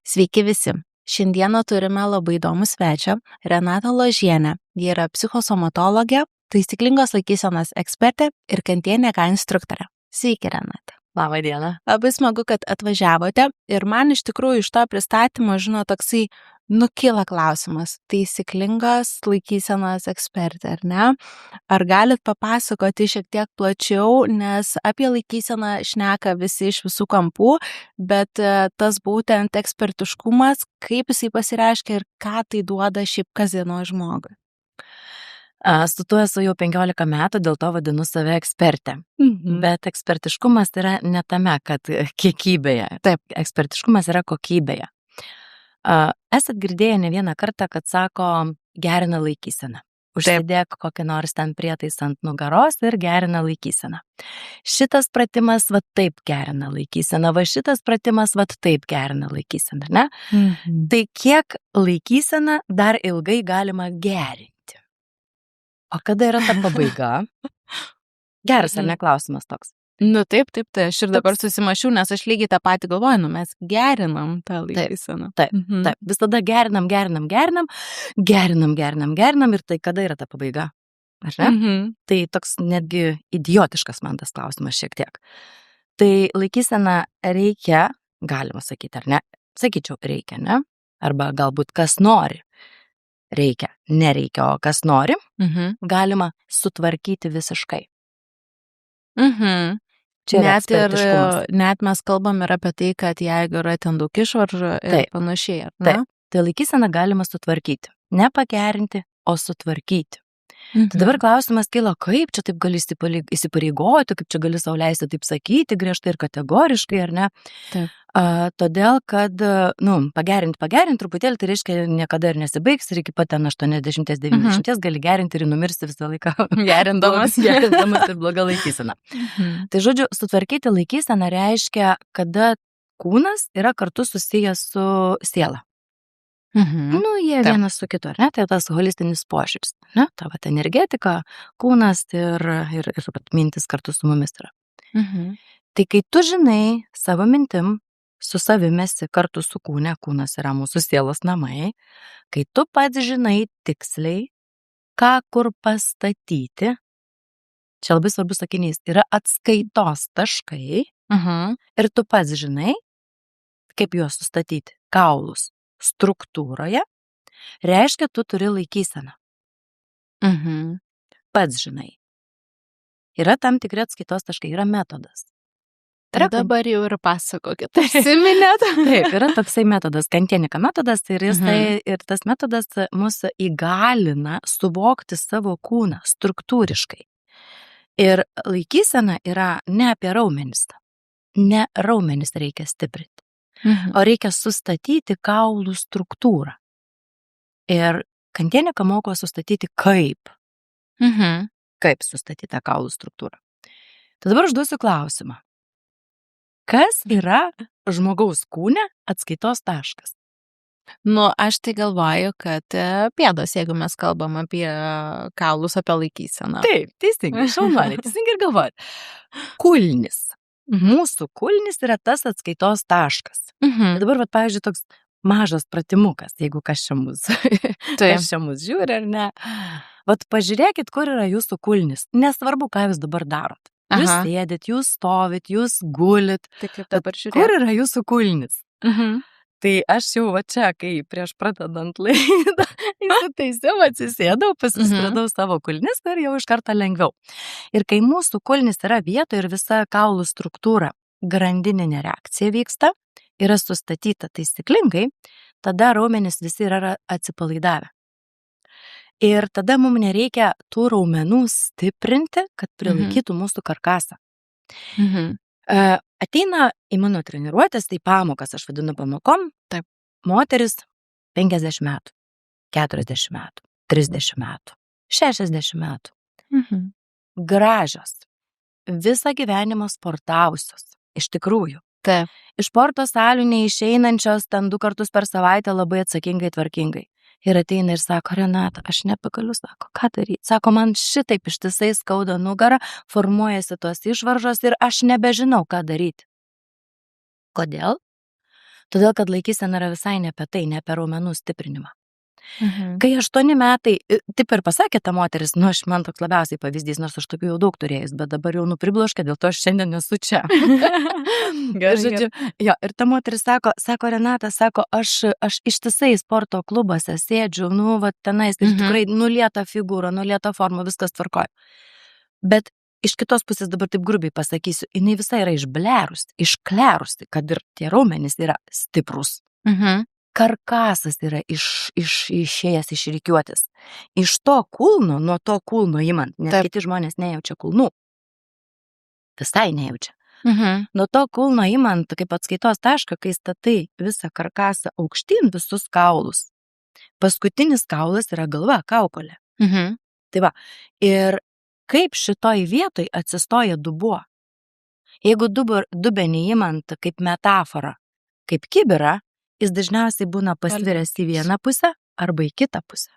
Sveiki visi. Šiandieną turime labai įdomų svečią, Renatą Ložienę. Ji yra psichosomatologė, taisyklingos laikysenos ekspertė ir kantienė ką instruktorė. Sveiki, Renata. Labą dieną. Labai smagu, kad atvažiavote ir man iš tikrųjų iš to pristatymo, toksai nukyla klausimas. Taisyklingos laikysenos ekspertė, ar ne? Ar galit papasakoti šiek tiek plačiau, nes apie laikyseną šneka visi iš visų kampų, bet tas būtent ekspertiškumas, kaip jisai pasireiškia ir ką tai duoda šiaip kasdieno žmogui. Su tuo esu jau 15 metų, dėl to vadinu save ekspertę. Bet ekspertiškumas yra ne tame, kad kiekybėje. Taip, ekspertiškumas yra kokybėje. Esat girdėję ne vieną kartą, kad sako, gerina laikyseną. Užsidėk kokį nors ten prietaisą ant nugaros ir gerina laikyseną. Šitas pratimas va taip gerina laikyseną, va šitas pratimas va taip gerina laikyseną, ne? Tai kiek laikyseną dar ilgai galima gerinti? O kada yra ta pabaiga? Geras, ar ne klausimas toks? Taip, tai aš ir dabar susimašiau, nes aš lygiai tą patį galvoju, mes gerinam tą laikyseną. Taip, visada gerinam ir tai kada yra ta pabaiga? Ar ne? Tai toks netgi idiotiškas man tas klausimas šiek tiek. Tai laikysena reikia, galima sakyti, ar ne? Sakyčiau, reikia, ne? Arba galbūt kas nori. Reikia, nereikia, o kas nori, galima sutvarkyti visiškai. Čia yra ekspertiškumas. Net mes kalbam ir apie tai, kad jeigu yra ten daug išvaržų ir panašiai. Taip, tai laikyseną galima sutvarkyti. Ne pagerinti, o sutvarkyti. Tai dabar klausimas kyla, kaip čia taip gali įsipareigoti, kaip čia gali sau leisti taip sakyti griežtai ir kategoriškai, ar ne? Taip. Todėl, kad, pagerinti truputėlį, tai reiškia niekada ir nesibaigs ir iki pat ten 80-90 gali gerinti ir numirsi visą laiką gerindamas ir blogą laikyseną. Tai žodžiu, sutvarkyti laikyseną reiškia, kada kūnas yra kartu susijęs su siela. Jie vienas su kitu, ar ne? Tai tas holistinis požiūris, ne? Ta vat energetika, kūnas ir mintis kartu su mumis yra. Tai kai tu žinai savo mintim, su savimesi kartu su kūnas yra mūsų sielos namai, kai tu pats žinai tiksliai, ką kur pastatyti, čia labai svarbus sakinys, yra atskaitos taškai ir tu pats žinai, kaip juos sustatyti, kaulus struktūroje, reiškia, tu turi laikyseną. Pats žinai. Yra tam tikri atskaitos taškai, yra metodas. Dabar jau ir pasakokit, prisiminėt. Taip, yra toksai metodas, kantienika metodas ir tas metodas mus įgalina suvokti savo kūną struktūriškai. Ir laikysena yra ne apie raumenis. Ne raumenis reikia stiprinti, o reikia sustatyti kaulų struktūrą. Ir kantienika moko sustatyti kaip. Kaip sustatyti tą kaulų struktūrą. Tai dabar užduosiu klausimą. Kas yra žmogaus kūne atskaitos taškas? Aš tai galvoju, kad pėdos, jeigu mes kalbam apie kaulus, apie laikyseną. Taip, teisingai, šaunuoliai, teisingai ir galvojat. Kulnis. Mūsų kulnis yra tas atskaitos taškas. Ir dabar, pavyzdžiui, toks mažas pratimukas, jeigu kas čia mus žiūri ar ne. Pažiūrėkit, kur yra jūsų kulnis. Nesvarbu, ką jūs dabar darot. Jūs sėdit, jūs stovit, jūs gulit. Kur yra jūsų kulnis? Tai aš jau čia, kai prieš pradedant laidą, įsitaisiau, atsisėdau, pasistradau savo kulnis ir jau iš karto lengviau. Ir kai mūsų kulnis yra vietoje ir visa kaulų struktūra, grandininė reakcija vyksta, yra sustatyta taisyklingai, tada raumenys visi yra atsipalaidavę. Ir tada mums nereikia tų raumenų stiprinti, kad prilaikytų mūsų karkasą. Ateina į mano treniruotės, tai pamokas, aš vadinu pamokom, taip, moteris 50 metų, 40 metų, 30 metų, 60 metų. Gražios, visą gyvenimą sportavusios, iš tikrųjų. Taip. Iš sporto salių neišeinančios ten 2 kartus per savaitę labai atsakingai, tvarkingai. Ir ateina ir sako, Renata, aš nebegaliu, sako, ką daryti? Sako, man šitaip ištisai skauda nugarą, formuojasi tos išvaržos ir aš nebežinau, ką daryti. Kodėl? Todėl, kad laikysena yra visai ne apie tai, ne apie raumenų stiprinimą. Mhm. Kai 8 metai, taip ir pasakė ta moteris, man toks labiausiai pavyzdys, nors aš tokių jau daug turėjus, bet dabar jau pribloškė, dėl to aš šiandien esu čia. Žodžiu, jo, ir ta moteris sako Renata, aš ištisai sporto klubuose sėdžiu, tenais ir tikrai nulieta figūra, nulieta forma, viskas tvarkoja. Bet iš kitos pusės dabar taip grubiai pasakysiu, jinai visai yra išklerusi, kad ir tie raumenys yra stiprus. Karkasas yra išėjęs iš rikiuotės. Iš to kulno, nuo to kulno imant, nes kiti žmonės nejaučia kulnų. Visai nejaučia. Nuo to kulno imant, kaip atskaitos tašką, kai statai visą karkasą aukštyn, visus kaulus. Paskutinis kaulas yra galva, kaukolė. Tai va, ir kaip šitoj vietoj atsistoja dubuo. Jeigu dubenį imant kaip metaforą, kaip kibirą, jis dažniausiai būna pasviręs į vieną pusę arba į kitą pusę.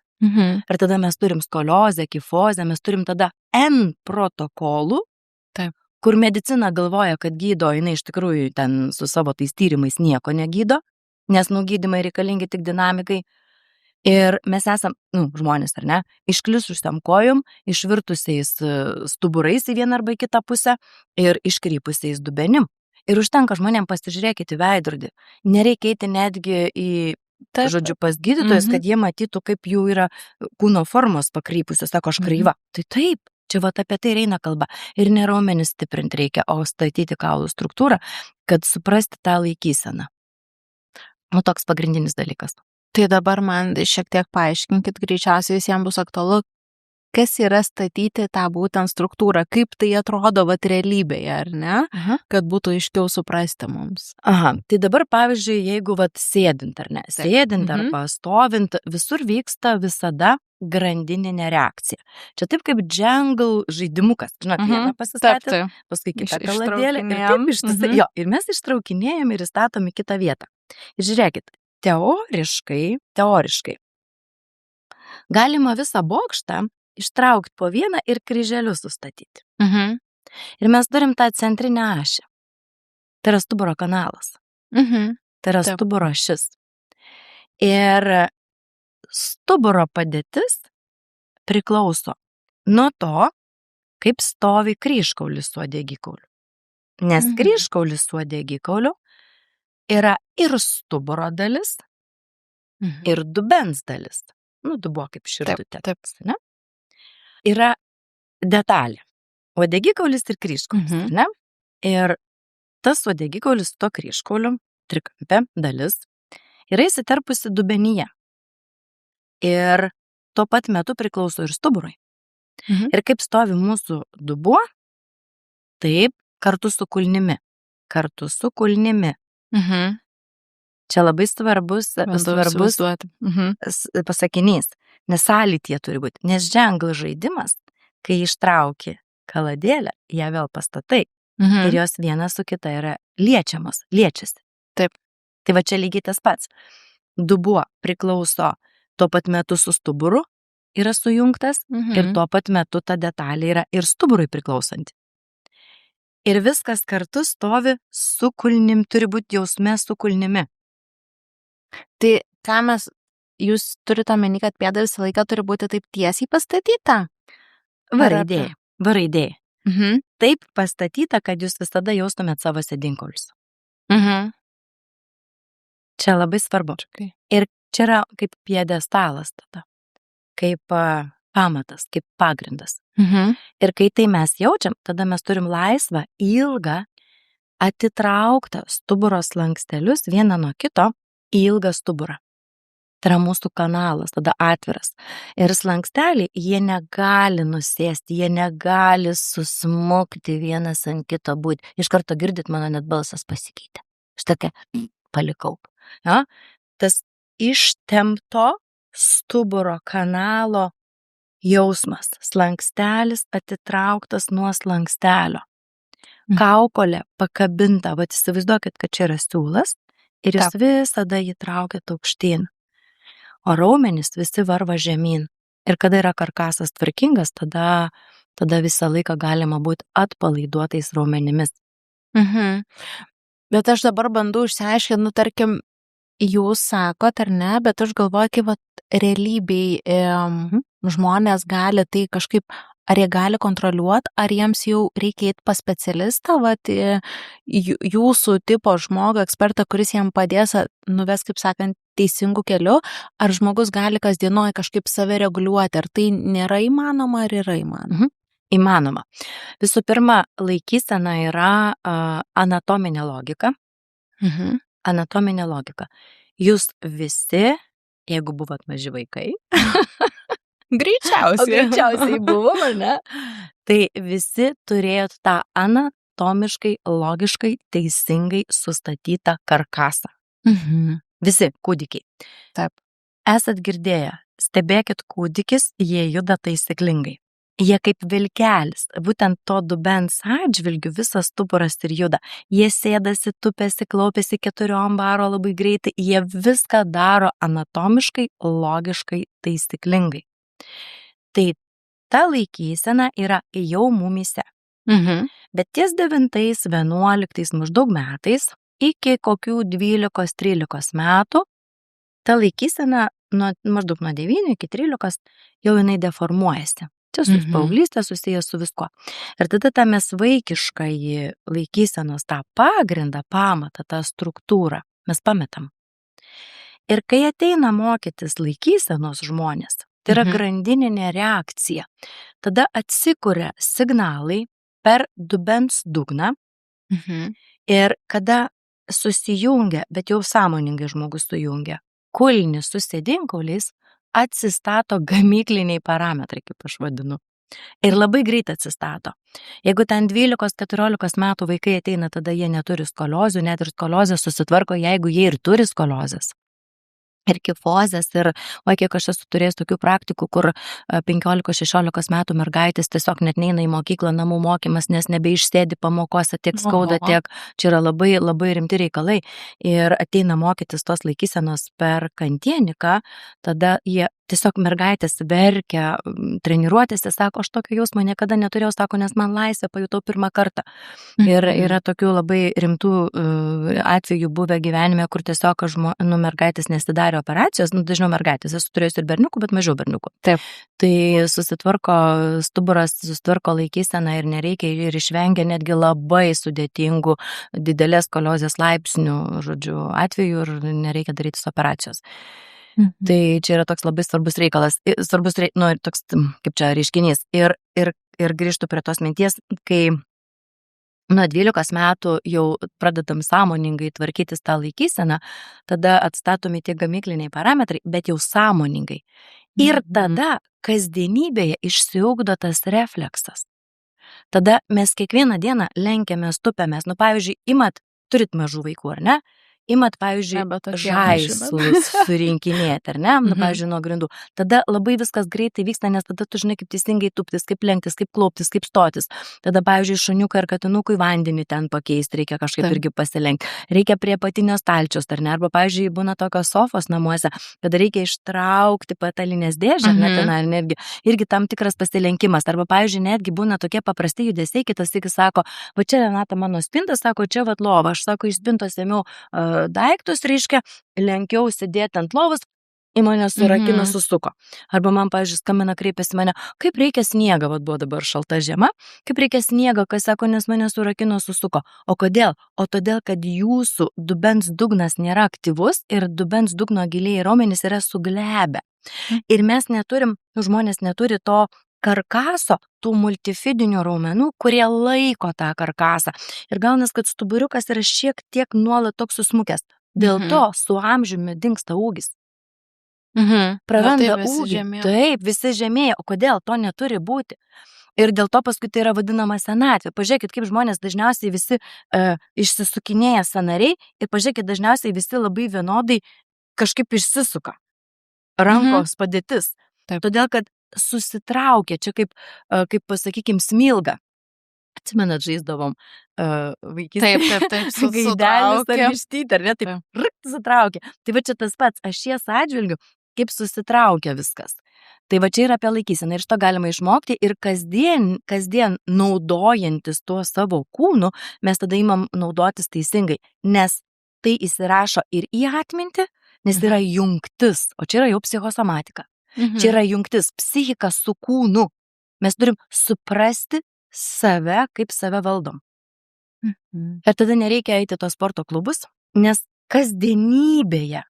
Ir tada mes turim skoliozę, kifozę, mes turim tada N protokolų, kur medicina galvoja, kad gydo, jinai iš tikrųjų ten su savo tais tyrimais nieko negydo, nes gydymai reikalingi tik dinamikai. Ir mes esam, žmonės ar ne, išklisusiam kojom, išvirtusiais stuburais į vieną arba į kitą pusę ir iškrypusiais dubenim. Ir užtenka žmonėm pasižiūrėkite į veidrodį. Nereikia eiti netgi į, pas gydytojus, kad jie matytų, kaip jų yra kūno formos pakrypusios, sako, aš kreiva. Tai taip, čia apie tai eina kalba. Ir ne raumenis stiprinti reikia, o statyti kaulų struktūrą, kad suprasti tą laikyseną. Toks pagrindinis dalykas. Tai dabar man šiek tiek paaiškinkit, greičiausiai visiems bus aktualu, kas yra statyti tą būtent struktūrą, kaip tai atrodo realybėje, ar ne, kad būtų aiškiau suprasti mums. Tai dabar, pavyzdžiui, jeigu sėdint ar ne, sėdint arba stovint, visur vyksta visada grandininė reakcija. Čia taip kaip jungle žaidimukas, žinot, vieną pasistatė, paskui kitą kaladėlę, ir mes ištraukinėjom ir įstatom į kitą vietą. Ir žiūrėkit, teoriškai galima visą bokštą ištraukti po vieną ir kryželius sustatyti. Ir mes turim tą centrinę ašį. Tai yra stuburo kanalas. Tai yra stuburo ašis. Ir stuburo padėtis priklauso nuo to, kaip stovi kryžkaulis su uodegikauliu. Nes kryžkaulis su uodegikauliu yra ir stuburo dalis, ir dubens dalis. Dubuo kaip širdutė. Ne? Yra detalė. Uodegikaulis ir kryžkaulis, ne? Ir tas uodegikaulis su to kryžkauliu, trikampė dalis, yra įsiterpusi dubenyje. Ir tuo pat metu priklauso ir stuburui. Ir kaip stovi mūsų dubuo, taip kartu su kulnimi. Čia labai svarbus pasakinys, nes sąlytyje turi būti. Nes jungle žaidimas, kai ištrauki kaladėlę, ją vėl pastatai ir jos viena su kita yra liečiasi. Taip. Tai va čia lygiai tas pats. Dubuo priklauso tuo pat metu su stuburu, yra sujungtas ir tuo pat metu ta detalė yra ir stuburui priklausanti. Ir viskas kartu stovi su kulnim, turi būti jausme su kulnimi. Tai ką jūs turite omeny, kad pėda visą laiką turi būti taip tiesiai pastatyta? Varaidė. Taip pastatyta, kad jūs visada jaustumėt savo sėdinkaulius. Čia labai svarbu. Ir čia yra kaip piedestalas tada, kaip pamatas, kaip pagrindas. Ir kai tai mes jaučiam, tada mes turim laisvą, ilgą, atitrauktą stuburo slankstelius vieną nuo kito į ilgą stuburą. Tai yra mūsų kanalas, tada atviras. Ir slanksteliai, jie negali nusėsti, jie negali susmukti vienas ant kito būti. Iš karto girdit, mano net balsas pasikeitė. Štai palikau. Ja? Tas ištempto stuburo kanalo jausmas. Slankstelis atitrauktas nuo slankstelio. Kaukolė pakabinta, įsivaizduokit, kad čia yra siūlas ir jūs visada jį traukiat aukštyn. O raumenys visi varva žemyn. Ir kada yra karkasas tvarkingas, tada visą laiką galima būti atpalaiduotais raumenimis. Bet aš dabar bandau išsiaiškinti, nu, tarkim, jūs sakot, ar ne, bet aš galvoju, kaip realybėj žmonės gali tai kažkaip, ar jie gali kontroliuoti, ar jiems jau reikia eiti pas specialistą, jūsų tipo žmogų, ekspertą, kuris jam padės nuves, kaip sakant, teisingų kelių, ar žmogus gali kasdienoje kažkaip save reguliuoti, ar tai nėra įmanoma, ar yra įmanoma? Įmanoma. Visų pirma, laikysena yra anatominė logika. Anatominė logika. Jūs visi, jeigu buvot maži vaikai, greičiausiai buvom, ar ne? Tai visi turėjot tą anatomiškai, logiškai, teisingai sustatytą karkasą. Visi kūdikiai. Taip. Esat girdėję, stebėkit kūdikis, jie juda taisyklingai. Jie kaip vilkelis, būtent to dubens atžvilgiu visas stuburas ir juda. Jie sėdasi, tupėsi, klaupiasi 4 baro labai greitai, jie viską daro anatomiškai, logiškai, taisyklingai. Tai ta laikysena yra jau mumyse. Bet ties 9-11 maždaug metais, iki kokių 12-13 metų, ta laikysena maždaug nuo 9 iki 13 jau jinai deformuojasi. Čia su paauglystė susijęs su viskuo. Ir tada tą mes vaikiškai laikysenos tą pagrindą, pamatą, tą struktūrą mes pametam. Ir kai ateina mokytis laikysenos žmonės, tai yra grandininė reakcija, tada atsikuria signalai per dubens dugną ir kada susijungia, bet jau sąmoningai žmogus sujungia, kulnis su sėdinkauliais, atsistato gamykliniai parametrai, kaip aš vadinu. Ir labai greit atsistato. Jeigu ten 12-14 metų vaikai ateina, tada jie neturi skoliozų, net ir skoliozės susitvarko, jeigu jie ir turi skoliozės. Ir kifozės, ir kiek aš esu turėjęs tokių praktikų, kur 15-16 metų mergaitės tiesiog net neina į mokyklą, namų mokymas, nes nebeišsėdi pamokose, tiek skauda, tiek čia yra labai, labai rimti reikalai. Ir ateina mokytis tos laikysenos per kantieniką, tada jie tiesiog mergaitės verkia, treniruotėse, sako, aš tokio jausmo niekada neturėjau, sako, nes man laisvę pajutau pirmą kartą. Ir yra tokių labai rimtų atvejų buvę gyvenime, kur tiesiog mergaitės nesidarė operacijos, dažniau mergaitės, esu turėjus ir berniukų, bet mažiau berniukų. Taip. Tai susitvarko stuburas, susitvarko laikysena ir nereikia ir išvengia netgi labai sudėtingų didelės skoliozės laipsnių, atvejų ir nereikia daryti operacijos. Tai čia yra toks labai svarbus reikalas, toks, kaip čia reiškinys. Ir grįžtu prie tos minties, kai nuo 12 metų jau pradedam sąmoningai tvarkytis tą laikyseną, tada atstatomi tie gamykliniai parametrai, bet jau sąmoningai. Ir tada kasdienybėje išsiugdo tas refleksas. Tada mes kiekvieną dieną lenkiamės, tupėmės. Pavyzdžiui, turit mažų vaikų, ar ne? Imat, pavyzdžiui, žaislus surinkinėti, ar ne? Pavyzdžiui, nuo grindų. Tada labai viskas greitai vyksta, nes tada tu žinai, kaip teisingai tuptis, kaip lenktis, kaip klauptis, kaip stotis. Tada, pavyzdžiui, šuniukai ar katinukui vandenį ten pakeisti, reikia kažkaip irgi pasilenkti. Reikia prie apatinio stalčiaus, ar ne? Arba, pavyzdžiui, būna tokios sofos namuose, kada reikia ištraukti patalinės dėžę, ar ne, ten irgi tam tikras pasilenkimas. Arba, pavyzdžiui, netgi būna tokie paprasti judesiai, kitas iki sako, va čia Renata mano spinta, sako, čia vat lova, aš sako, iš spintos ėmiau daiktus, reiškia, lenkiau sėdėti ant lovos, į mane surakino, susuko. Arba man, pavyzdžiui, skambina, kreipiasi mane, kaip reikia sniegą, vat buvo dabar šalta žiema, kaip reikia sniegą, kas sako, nes mane surakino, susuko. O kodėl? O todėl, kad jūsų dubens dugnas nėra aktyvus ir dubens dugno giliai raumenys yra suglebę. Ir mes neturim, žmonės neturi to karkaso, tų multifidinių raumenų, kurie laiko tą karkasą. Ir gaunas, kad stuburiukas yra šiek tiek nuolat toks susmukęs. Dėl to su amžiumi dingsta ūgis. Praranda ūgį. Taip, visi žemėja. O kodėl to neturi būti? Ir dėl to paskui tai yra vadinama senatvė. Pažiūrėkit, kaip žmonės dažniausiai visi išsisukinėja sąnariai ir pažiūrėkit, dažniausiai visi labai vienodai kažkaip išsisuka. Rankos padėtis. Taip. Todėl, kad susitraukia, čia kaip pasakykim, smilga. Atsimenat, žaisdavom vaikystėje. Taip, gaidelis ar vištytė, ar ne? Taip, susitraukia. Tai va čia tas pats, ašies atžvilgiu, kaip susitraukia viskas. Tai va čia yra apie laikyseną ir šito galima išmokti ir kasdien naudojantis tuo savo kūnu, mes tada imam naudotis teisingai, nes tai įsirašo ir į atmintį, nes yra jungtis, o čia yra jau psichosomatika. Čia yra jungtis psichika su kūnu. Mes turim suprasti save, kaip save valdom. Ir tada nereikia eiti tos sporto klubus, nes kasdienybėje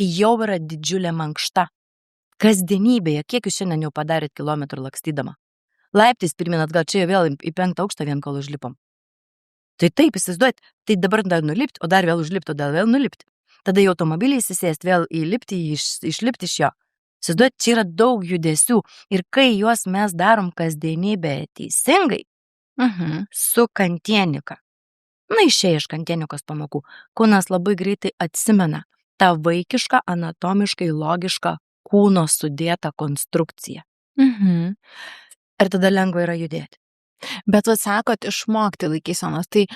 jau yra didžiulė mankšta. Kasdienybėje, kiek jūs šiandien jau padarėt kilometrų lakstydama? Laiptais pirmin atgal, čia vėl į 5 aukštą vien kol užlipom. Tai taip, įsivaizduojat, tai dabar dar nulipti, o dar vėl užlipti, o dar vėl nulipti. Tada į automobilį įsisėsti, vėl įlipti, išlipti iš jo. Įsivaizduojat, čia yra daug judesių ir kai juos mes darom kasdienybėje teisingai, su kantienika, išėję iš kantienikos pamokų, kūnas labai greitai atsimena tą vaikišką, anatomiškai logišką kūno sudėtą konstrukciją. Ir tada lengva yra judėti. Bet vat sakot, išmokti laikysenos, tai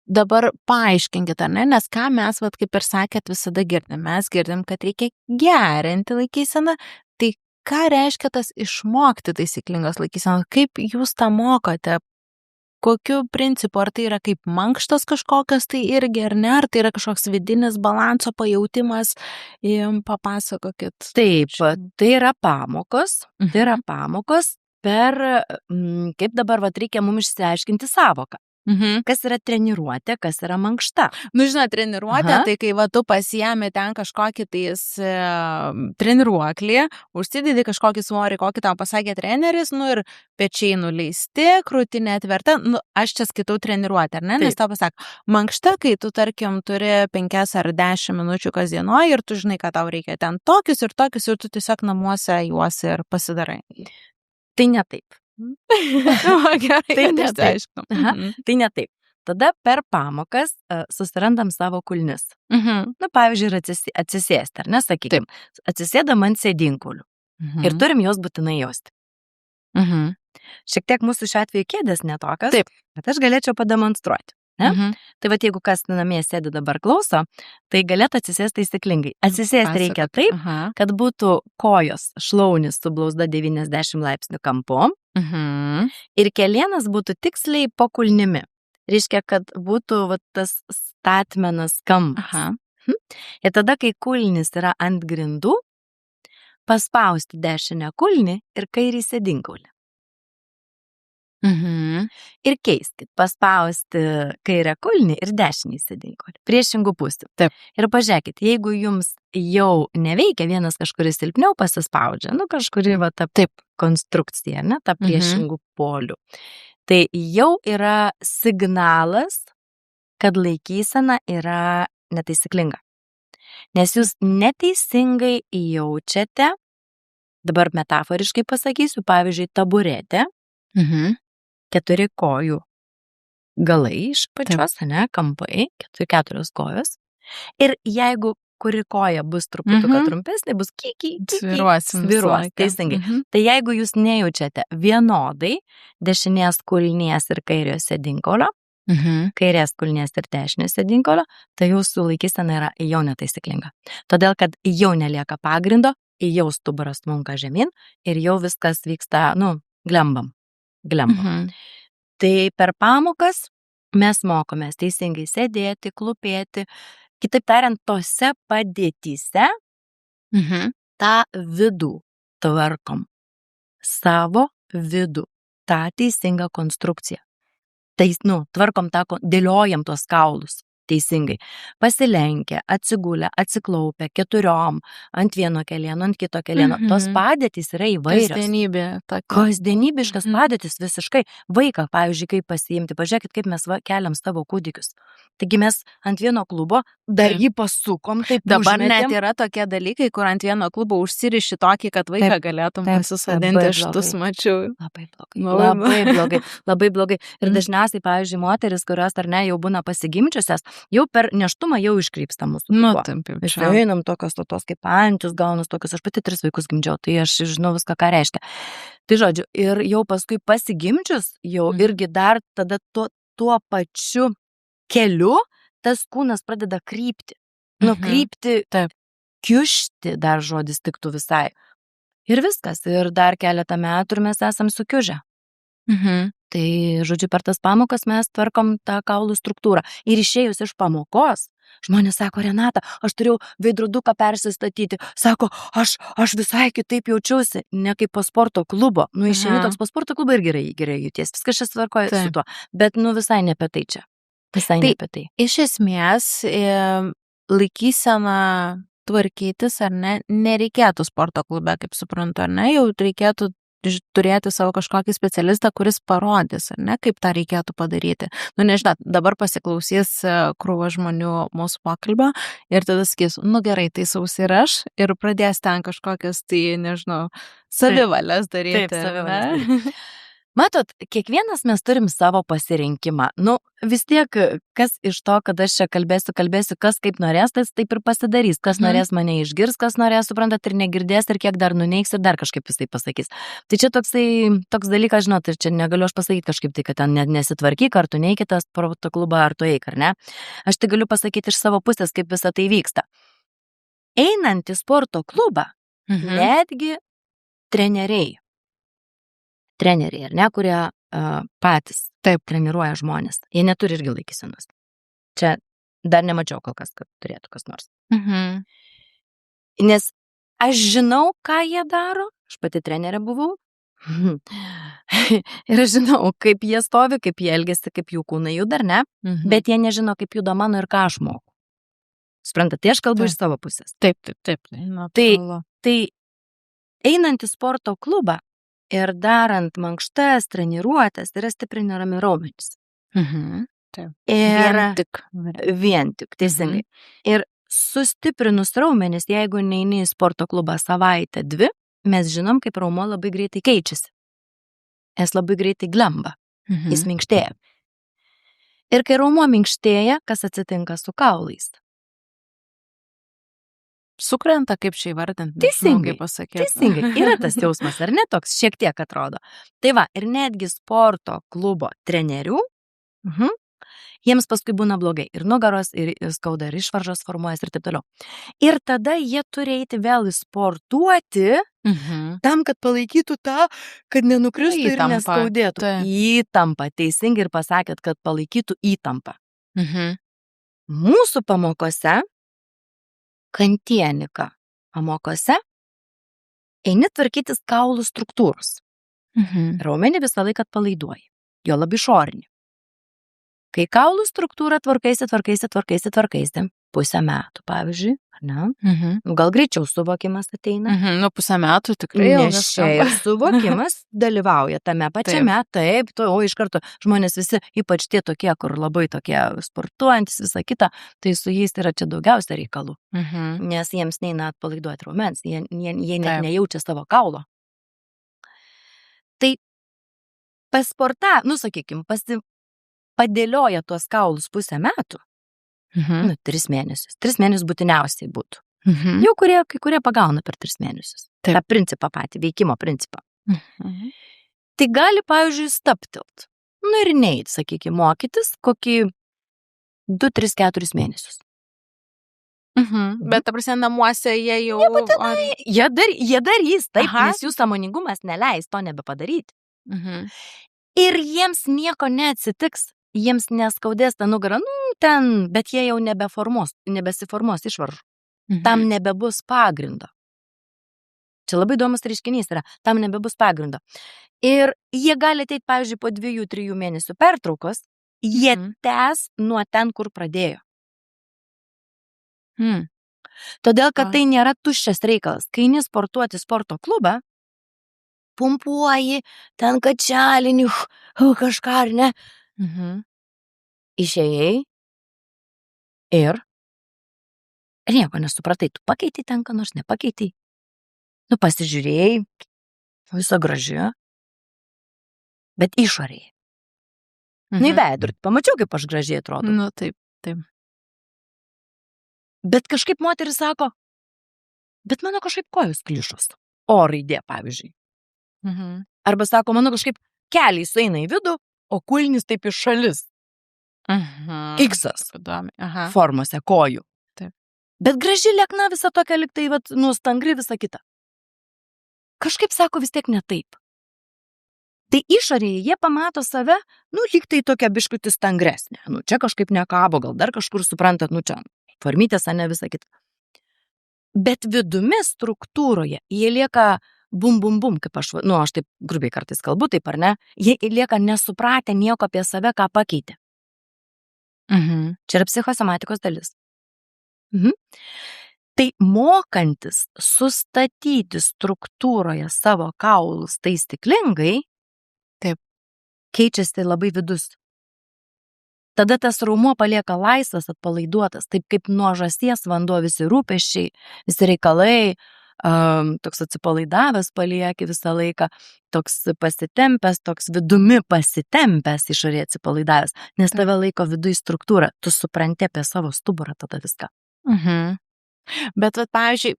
dabar paaiškinkit, ar ne, nes ką mes, vat, kaip ir sakėt, visada girdim. Mes girdim, kad reikia gerinti laikyseną, tai ką reiškia tas išmokti taisyklingos laikysenos, kaip jūs tą mokote? Kokiu principu, ar tai yra kaip mankštos kažkokios, tai irgi, ar ne, ar tai yra kažkoks vidinis balanso pajautimas, papasakokit. Taip, tai yra pamokos, per, kaip dabar reikia mums išsiaiškinti savoką. Kas yra treniruotė, kas yra mankšta. Žinot, treniruotė, tai kai tu pasiėmė ten kažkokį tais treniruoklį, užsidedi kažkokį svorį, kokį tau pasakė treneris, ir pečiai nuleisti, krūtinė atverta, aš čia skaitau treniruotę, ar ne? Nes tau pasako, mankšta, kai tu, tarkim, turi 5 ar 10 minučių kasdienoje ir tu žinai, kad tau reikia ten tokius ir tu tiesiog namuose juos ir pasidarai. Tai ne taip. Gerai, tai ne taip. Tada per pamokas susirandam savo kulnis. Pavyzdžiui, ir atsisėsti, ar ne, sakykim. Atsisėdam ant sėdinkulių. Ir turim jos būtinai jausti. Šiek tiek mūsų šiuo atveju kėdės netokios, bet aš galėčiau pademonstruoti. Tai jeigu kas namie sėdi dabar klauso, tai galėtų atsisėsti taisyklingai. Atsisėsti reikia taip, kad būtų kojos šlaunis su blauzda 90 laipsnių kampu ir kelienas būtų tiksliai po kulnimi. Reiškia, kad būtų tas statmenas kampas. Ir tada, kai kulnis yra ant grindų, paspausti dešinę kulnį ir kairį sėdinkaulį. Ir keiskit, paspausti kairę kulnį ir dešinį sėdinkaulį. Priešingų pusių. Ir pažiūrėkit, jeigu jums jau neveikia, vienas kažkuris silpniau pasispaudžia, kažkuri konstrukcija, ne, ta priešingų polių. Tai jau yra signalas, kad laikysena yra netaisyklinga. Nes jūs neteisingai jaučiate, dabar metaforiškai pasakysiu, pavyzdžiui, taburetė, 4 kojų galai iš pačios, ne, kampai, 4 kojos. Ir jeigu kuri koja bus truputuką trumpesnė, bus sviruos, teisingai. Tai jeigu jūs nejaučiate vienodai dešinės kulnies ir kairiojo sėdinkaulio, kairės kulnies ir dešinės sėdinkaulio, tai jūsų laikysena yra jau netaisyklinga. Todėl, kad jau nelieka pagrindo, jau stuburas smunka žemyn ir jau viskas vyksta, glembam. Tai per pamokas mes mokomės teisingai sėdėti, klūpėti, kitaip tariant, tose padėtyse tą vidų tvarkom, savo vidų, tą teisingą konstrukciją. Tai, tvarkom dėliojam tuos kaulus teisingai. Pasilenkę, atsigulę, atsiklaupę, 4, ant vieno kelieno, ant kito kelieno. Tos padėtys yra įvairios. Kasdienybiškas padėtys visiškai. Vaiką, pavyzdžiui, kaip pasiimti. Pažiūrėkit, kaip mes keliam savo kūdikius. Taigi mes ant vieno klubo dar jį pasukom. Dabar net yra tokie dalykai, kur ant vieno klubo užsiriši tokį, kad vaiką galėtum pasisodinti. Aš tus mačiau. Labai blogai. Ir dažniausiai, pavyzdžiui, moteris, kurios ar ne jau būna pasigimčiusios, jau per nėštumą jau iškrypsta mūsų klubo. Einam tokios kaip antis, gaunus tokios, aš pati 3 vaikus gimdžiau, tai aš žinau viską, ką reiškia. Tai žodžiu, ir jau paskui pasigimčius, jau irgi dar tada tuo pačiu keliu tas kūnas pradeda krypti. Krypti, kiušti dar žodis tiktų visai. Ir viskas. Ir dar keletą metų ir mes esam sukiužę. Tai, žodžiu, per tas pamokas mes tvarkom tą kaulų struktūrą. Ir išėjus iš pamokos, žmonės sako, Renata, aš turėjau veidroduką persistatyti. Sako, aš visai kitaip jaučiausi, ne kaip po sporto klubo. Išeini toks po sporto klubo ir gerai jauties. Viskas čia tvarkoja su tuo. Bet, visai ne apie tai čia. Visai ne apie tai. Iš esmės, laikysena tvarkytis, ar ne, nereikėtų sporto klube, kaip suprantu, ar ne, jau reikėtų turėti savo kažkokį specialistą, kuris parodys, ar ne, kaip tą reikėtų padaryti. Nežinau, dabar pasiklausys krūva žmonių mūsų pokalbio ir tada sakys, gerai, tai sausi ir aš, ir pradės ten kažkokias, tai, nežinau, savivalės daryti. Taip, savivalės daryti. Matot, kiekvienas mes turim savo pasirinkimą. Vis tiek, kas iš to, kad aš čia kalbėsiu, kas kaip norės, tas taip ir pasidarys. Kas norės mane išgirs, kas norės, suprantat, ir negirdės, ir kiek dar nuneiks, ir dar kažkaip jisai pasakys. Tai čia toks dalykas, žinot, ir čia negaliu aš pasakyti kažkaip tai, kad ten nesitvarkyk, ar tu neik į tą sporto klubą, ar tu eik, ar ne. Aš tai galiu pasakyti iš savo pusės, kaip visa tai vyksta. Einant į sporto klubą, netgi treneriai, ar ne, kurie patys taip treniruoja žmonės. Jie neturi irgi laikysenos. Čia dar nemačiau kol kas, kad turėtų kas nors. Nes aš žinau, ką jie daro. Aš pati trenerė buvau. Ir aš žinau, kaip jie stovi, kaip jie elgiasi, kaip jų kūnai juda, ar ne? Bet jie nežino, kaip juda mano ir ką aš moku. Suprantate, tai aš kalbu iš savo pusės. Taip. Tai einant į sporto klubą, ir darant mankštas, treniruotes, yra stiprinami raumenys. Vien tik, teisingai. Ir sustiprinus raumenis, jeigu neini į sporto klubą savaitę, 2, mes žinom, kaip raumo labai greitai keičiasi. Jis labai greitai glemba. Jis minkštėja. Ir kai raumo minkštėja, kas atsitinka su kaulais? Sukrenta, kaip čia įvardint. Teisingai. Yra tas jausmas, ar ne toks, šiek tiek atrodo. Tai va, ir netgi sporto klubo trenerių, jiems paskui būna blogai. Ir nugaros, ir skauda, ir išvaržos formuojas, ir taip toliau. Ir tada jie turi eiti vėl sportuoti, tam, kad palaikytų tą, kad nenukristų ir neskaudėtų. Įtampa, teisingai ir pasakėt, kad palaikytų įtampą. Mūsų pamokose, kantienika pamokose, eini tvarkytis kaulų struktūros. Raumenį visą laiką atpalaiduoji, jo labai išorinį. Kai kaulų struktūrą tvarkaisi, 1,5 metų, pavyzdžiui, ar ne? Gal greičiau suvokimas ateina. 1,5 metų tikrai. Nes čia ir suvokimas dalyvauja tame pačiame, taip, iš karto žmonės visi, ypač tie tokie, kur labai tokie sportuojantis, visa kita, tai su jais yra čia daugiausia reikalų. Nes jiems neina atpalaiduoti raumens, jie net nejaučia savo kaulo. Tai pasporta, sakykim, padėlioja tuos kaulus 1,5 metų, 3 mėnesius. 3 mėnesius būtiniausiai būtų. Jau kai kurie pagauna per 3 mėnesius. Tą principą patį, veikimo principą. Tai gali, pavyzdžiui, staptelt. Ir neit, sakykime, mokytis kokį 2, 3, 4 mėnesius. Bet, ta prasme, namuose jie jau... Jie darys, taip, nes jų sąmoningumas neleis to nebepadaryti. Ir jiems nieko neatsitiks. Jiems neskaudės tą nugarą, bet jie jau nebesiformuos išvaržų. Tam nebebus pagrindo. Čia labai įdomus reiškinys yra, tam nebebus pagrindo. Ir jie gali ateiti, pavyzdžiui, po 2-3 mėnesių pertraukos, jie tęs nuo ten, kur pradėjo. Todėl, kad tai nėra tuščias reikalas. Kai eini sportuoti sporto klubą, pumpuoji, ten kačialinį, kažką, ar ne? Išėjai ir nieko nesupratai, tu pakeitai ten, ką nors nepakeitai. Pasižiūrėjai, viso graži, bet išorėje. Į veidrodį, pamačiau, kaip aš gražiai atrodo. Taip. Bet kažkaip moteris sako, bet mano kažkaip kojos klišos. O raidė, pavyzdžiui. Arba sako, mano kažkaip keliai sueina į vidų, o kulnis taip iš šalis. Iksas formose kojų. Taip. Bet graži liekna visa tokia liktai, stangri visa kita. kažkaip sako vis tiek ne taip. Tai išorėje jie pamato save, lyg tai tokia biškutis stangresnė. Čia kažkaip nekabo, gal dar kažkur suprantat, čia formytės, ne visą kitą. Bet vidumi struktūroje jie lieka bum, kaip aš taip grubiai kartais kalbu, taip ar ne, jie lieka nesupratę nieko apie save, ką pakeitė. Čia yra psichosomatikos dalis. Tai mokantis sustatyti struktūroje savo kaulus taisyklingai, taip, keičiasi labai vidus. Tada tas raumuo palieka laisvas, atpalaiduotas, taip kaip nuo žąsies vanduo visi rūpesčiai, visi reikalai, toks atsipalaidavęs palieki visą laiką, toks pasitempęs, toks vidumi pasitempęs, išorėje atsipalaidavęs, nes tave laiko vidui struktūra, tu supranti apie savo stuburą tada viską. Bet, pavyzdžiui,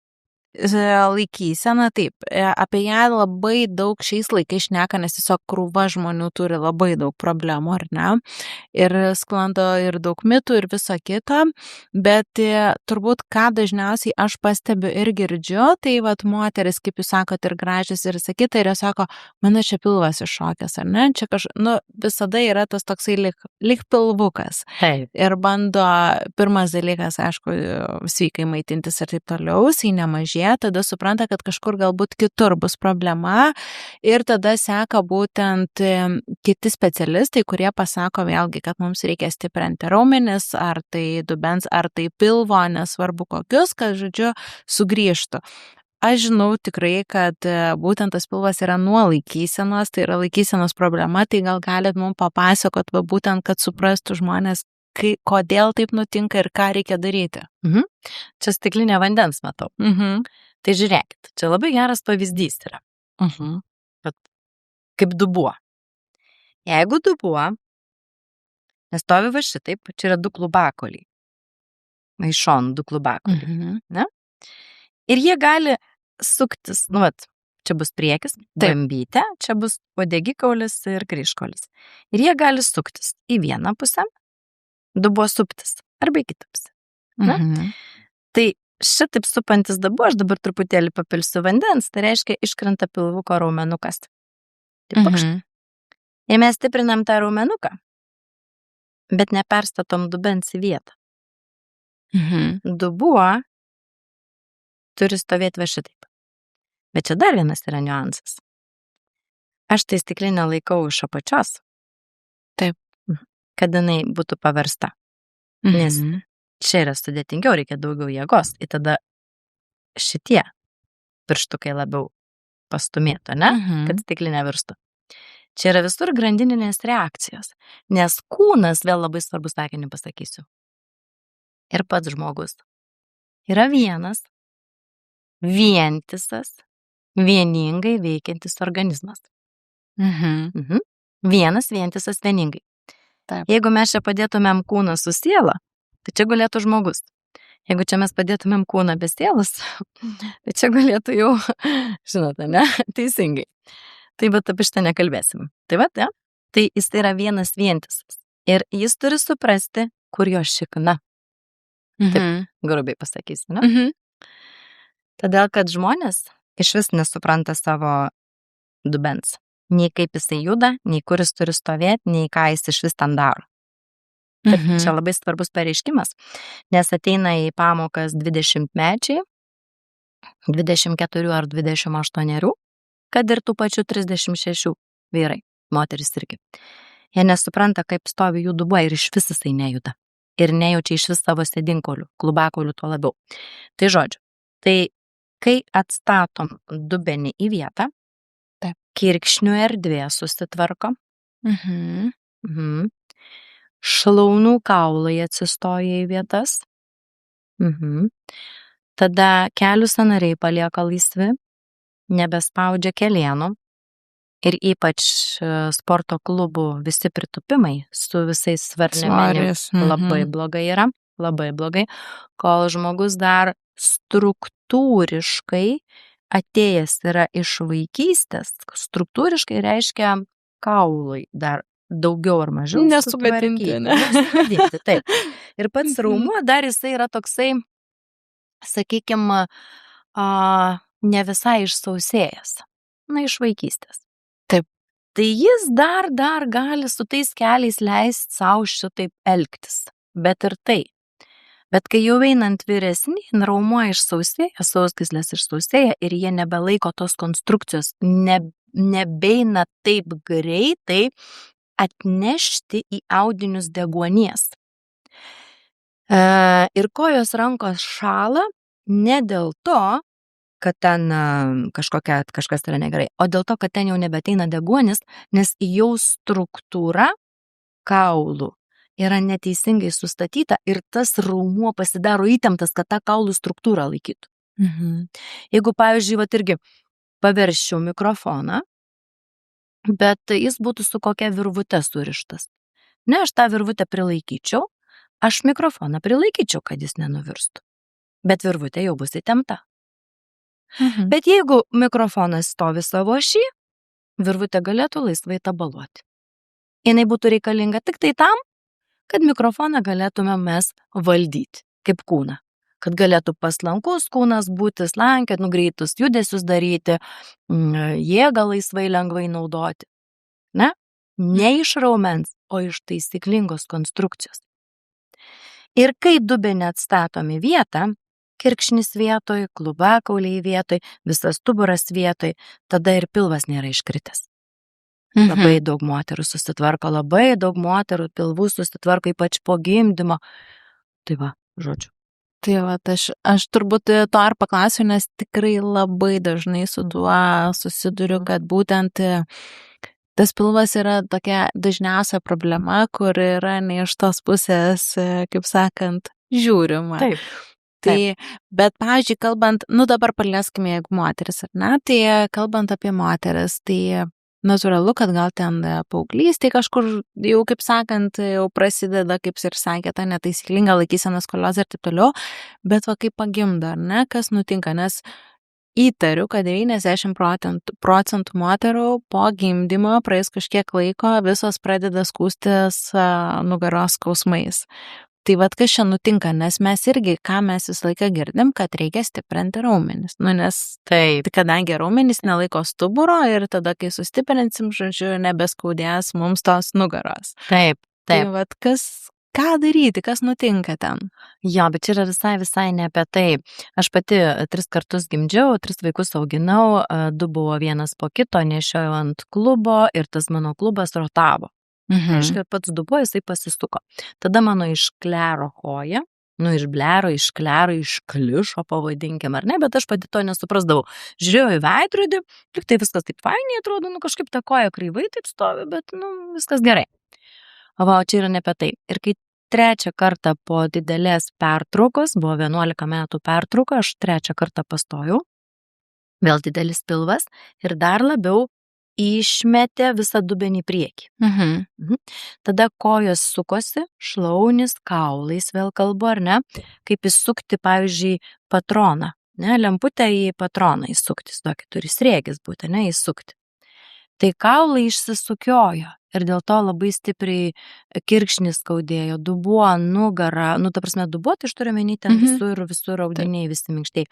laikysena, taip, apie ją labai daug šiais laikais šneka, nes tiesiog krūva žmonių turi labai daug problemų, ar ne? Ir sklando ir daug mitų ir viso kito, bet turbūt ką dažniausiai aš pastebiu ir girdžiu, tai moteris, kaip jūs sakot, ir gražios ir sakyta, ir jos sako, mano čia pilvas iššokęs, ar ne? Čia visada yra tas toksai lyg pilvukas. Taip. Ir bando, pirmas dalykas, aišku, sveikai maitintis ir taip toliau, jisai nemažėja, tada supranta, kad kažkur galbūt kitur bus problema ir tada seka būtent kiti specialistai, kurie pasako vėlgi, kad mums reikia stiprinti raumenis, ar tai dubens, ar tai pilvo, nesvarbu kokius, kad, žodžiu, sugrįžtų. Aš žinau tikrai, kad būtent tas pilvas yra nuo laikysenos, tai yra laikysenos problema, tai gal galit mums papasakot, būtent, kad suprastų žmonės, kodėl taip nutinka ir ką reikia daryti. Čia stiklinė vandens matau. Tai žiūrėkit, čia labai geras pavyzdys yra. Kaip dubuo. Jeigu dubuo nestovi va šitaip, čia yra 2 klubakoliai. Maišon 2 klubakoliai. Ne? Ir jie gali suktis, čia bus priekis, bambytė, čia bus uodegikaulis ir kryžkaulis. Ir jie gali suktis į vieną pusę, dubuo suptis, arba į kitą pusę. Tai šitaip supantis dubuo, aš dabar truputėlį papilsiu vandens, tai reiškia iškrenta pilvuko raumenukas. Ir mes stiprinam tą raumenuką, bet neperstatom dubens į vietą. Dubuo turi stovėti va šitaip. Bet čia dar vienas yra niuansas. Aš tai stiklinę laikau iš apačios. Taip. Kad jinai būtų paversta. Nes čia yra sudėtingiau, reikia daugiau jėgos. Ir tada šitie pirštukai labiau pastumėtų, ne? Kad stiklinė virstų. Čia yra visur grandininės reakcijos. Nes kūnas, vėl labai svarbus sakinį pasakysiu. Ir pats žmogus yra vienas, vientisas, vieningai veikiantis organizmas. Vienas, vientisas, vieningai. Taip. Jeigu mes čia padėtumėm kūną su siela, tai čia galėtų žmogus. Jeigu čia mes padėtumėm kūną be sielos, tai čia galėtų jau, žinote, ne? Teisingai. Tai bet apie šitą nekalbėsim. Tai jis yra vienas vientisas. Ir jis turi suprasti, kur jo šikna. Taip, grubiai pasakysiu, ne? Todėl, kad žmonės iš vis nesupranta savo dubens. Nei kaip jisai juda, nei kur jis turi stovėti, nei ką jis iš vis ten daro. Taip, čia labai svarbus pareiškimas, nes ateina į pamokas 20-mečiai, 24 ar 28, kad ir tų pačių 36 vyrai, moteris irgi. Jie nesupranta, kaip stovi jų dubuo ir iš vis jisai nejuda. Ir nejaučia iš vis savo sėdinkolių, klubakolių tuo labiau. Tai žodžiu, tai kai atstatom dubenį į vietą, kirkšnių erdvė susitvarko, šlaunų kaulai atsistoja į vietas, tada kelių sąnariai palieka laisvi, nebespaudžia kelienų ir ypač sporto klubų visi pritupimai su visais svarnėmis labai blogai yra, labai blogai, kol žmogus dar struktūriškai atėjęs yra iš vaikystės, struktūriškai reiškia kaulai dar daugiau ar mažiau nesugadinti, taip. Ir pats raumuo dar jisai yra toksai, sakykime, ne visai išsausėjęs. iš vaikystės. Taip. Tai jis dar gali su tais keliais leisti savo šitaip elgtis. Bet ir tai. Bet kai jau einant vyresnyn, raumuo išsausėja, sausgyslės išsausėja ir jie nebelaiko tos konstrukcijos, nebeina taip greitai atnešti į audinius deguonies. Ir kojos rankos šąla ne dėl to, kad ten kažkas yra negerai, o dėl to, kad ten jau nebeteina deguonis, nes jau struktūra kaulų yra neteisingai sustatyta ir tas raumuo pasidaro įtemptas, kad tą kaulų struktūrą laikytų. Jeigu, pavyzdžiui, irgi paversčiau mikrofoną, bet jis būtų su kokia virvute surištas. Ne, aš tą virvutę prilaikyčiau, aš mikrofoną prilaikyčiau, kad jis nenuvirstų. Bet virvutė jau bus įtempta. Bet jeigu mikrofonas stovi savo ašį, virvutė galėtų laisvai tabaluoti. Jinai būtų reikalinga tik tai tam, kad mikrofoną galėtume mes valdyti kaip kūną. Kad galėtų paslankus kūnas būti, slankiot, greitus judesius daryti, jėgą laisvai lengvai naudoti. Ne iš raumens, o iš taisyklingos konstrukcijos. Ir kai dubenį atstatom į vietą, kirkšnis vietoj, klubakauliai vietoj, visas stuburas vietoj, tada ir pilvas nėra iškritęs. Labai daug moterų susitvarko, labai daug moterų pilvų susitvarko, ypač po gimdymo. Tai va, žodžiu. Tai va, aš turbūt to ar paklausiu, nes tikrai labai dažnai su tuo susiduriu, kad būtent tas pilvas yra tokia dažniausia problema, kur yra ne iš tos pusės, kaip sakant, žiūrima. Taip. Tai, bet, pavyzdžiui, kalbant, dabar palieskime, jeigu moteris, ar ne, tai kalbant apie moteris, tai natūralu, kad gal ten paauglystėje kažkur jau, kaip sakant, jau prasideda, kaip ir sakė, ta netaisyklinga laikysena, skoliozė ir taip toliau, bet va kaip pagimdo, ar ne, kas nutinka, nes įtariu, kad 90% procentų moterų po gimdymo praeis kažkiek laiko visos pradeda skųstis nugaros skausmais. Tai vat kas čia nutinka, nes mes irgi, ką mes visą laiką girdim, kad reikia stiprinti raumenis. Nes Taip. Kadangi raumenis nelaiko stuburo ir tada, kai sustiprinsim, žodžiu, nebeskaudės mums tos nugaros. Taip. Tai vat ką daryti, kas nutinka ten? Jo, bet čia yra visai ne apie tai. Aš pati 3 kartus gimdžiau, 3 vaikus auginau, 2 buvo vienas po kito, nešiojau ant klubo ir tas mano klubas rotavo. Aiškiai, pats dubuo jisai pasisuko. Tada mano išklero koja, išklišo, pavadinkim, ar ne, bet aš pati to nesuprasdavau. Žiūrėjau į veidrodį, tik tai viskas taip fainiai atrodo, kažkaip ta koja kreivai taip stovi, bet, viskas gerai. O čia yra ne apie tai. Ir kai 3 kartą po didelės pertraukos, buvo 11 metų pertrauka, aš 3 kartą pastojau, vėl didelis pilvas ir dar labiau išmetė visą dubenį į priekį. Tada kojos sukosi, šlaunis, kaulais vėl kalbu, ar ne, kaip įsukti, pavyzdžiui, patroną, ne, lemputę į patroną įsukti, tokį turi sriegis būti, ne, įsukti. Tai kaulai išsisukiojo ir dėl to labai stipriai kirkšnis skaudėjo, dubuo, nugara, ta prasme dubuo, tai aš turiu omeny ten visur audiniai, visi minkštai.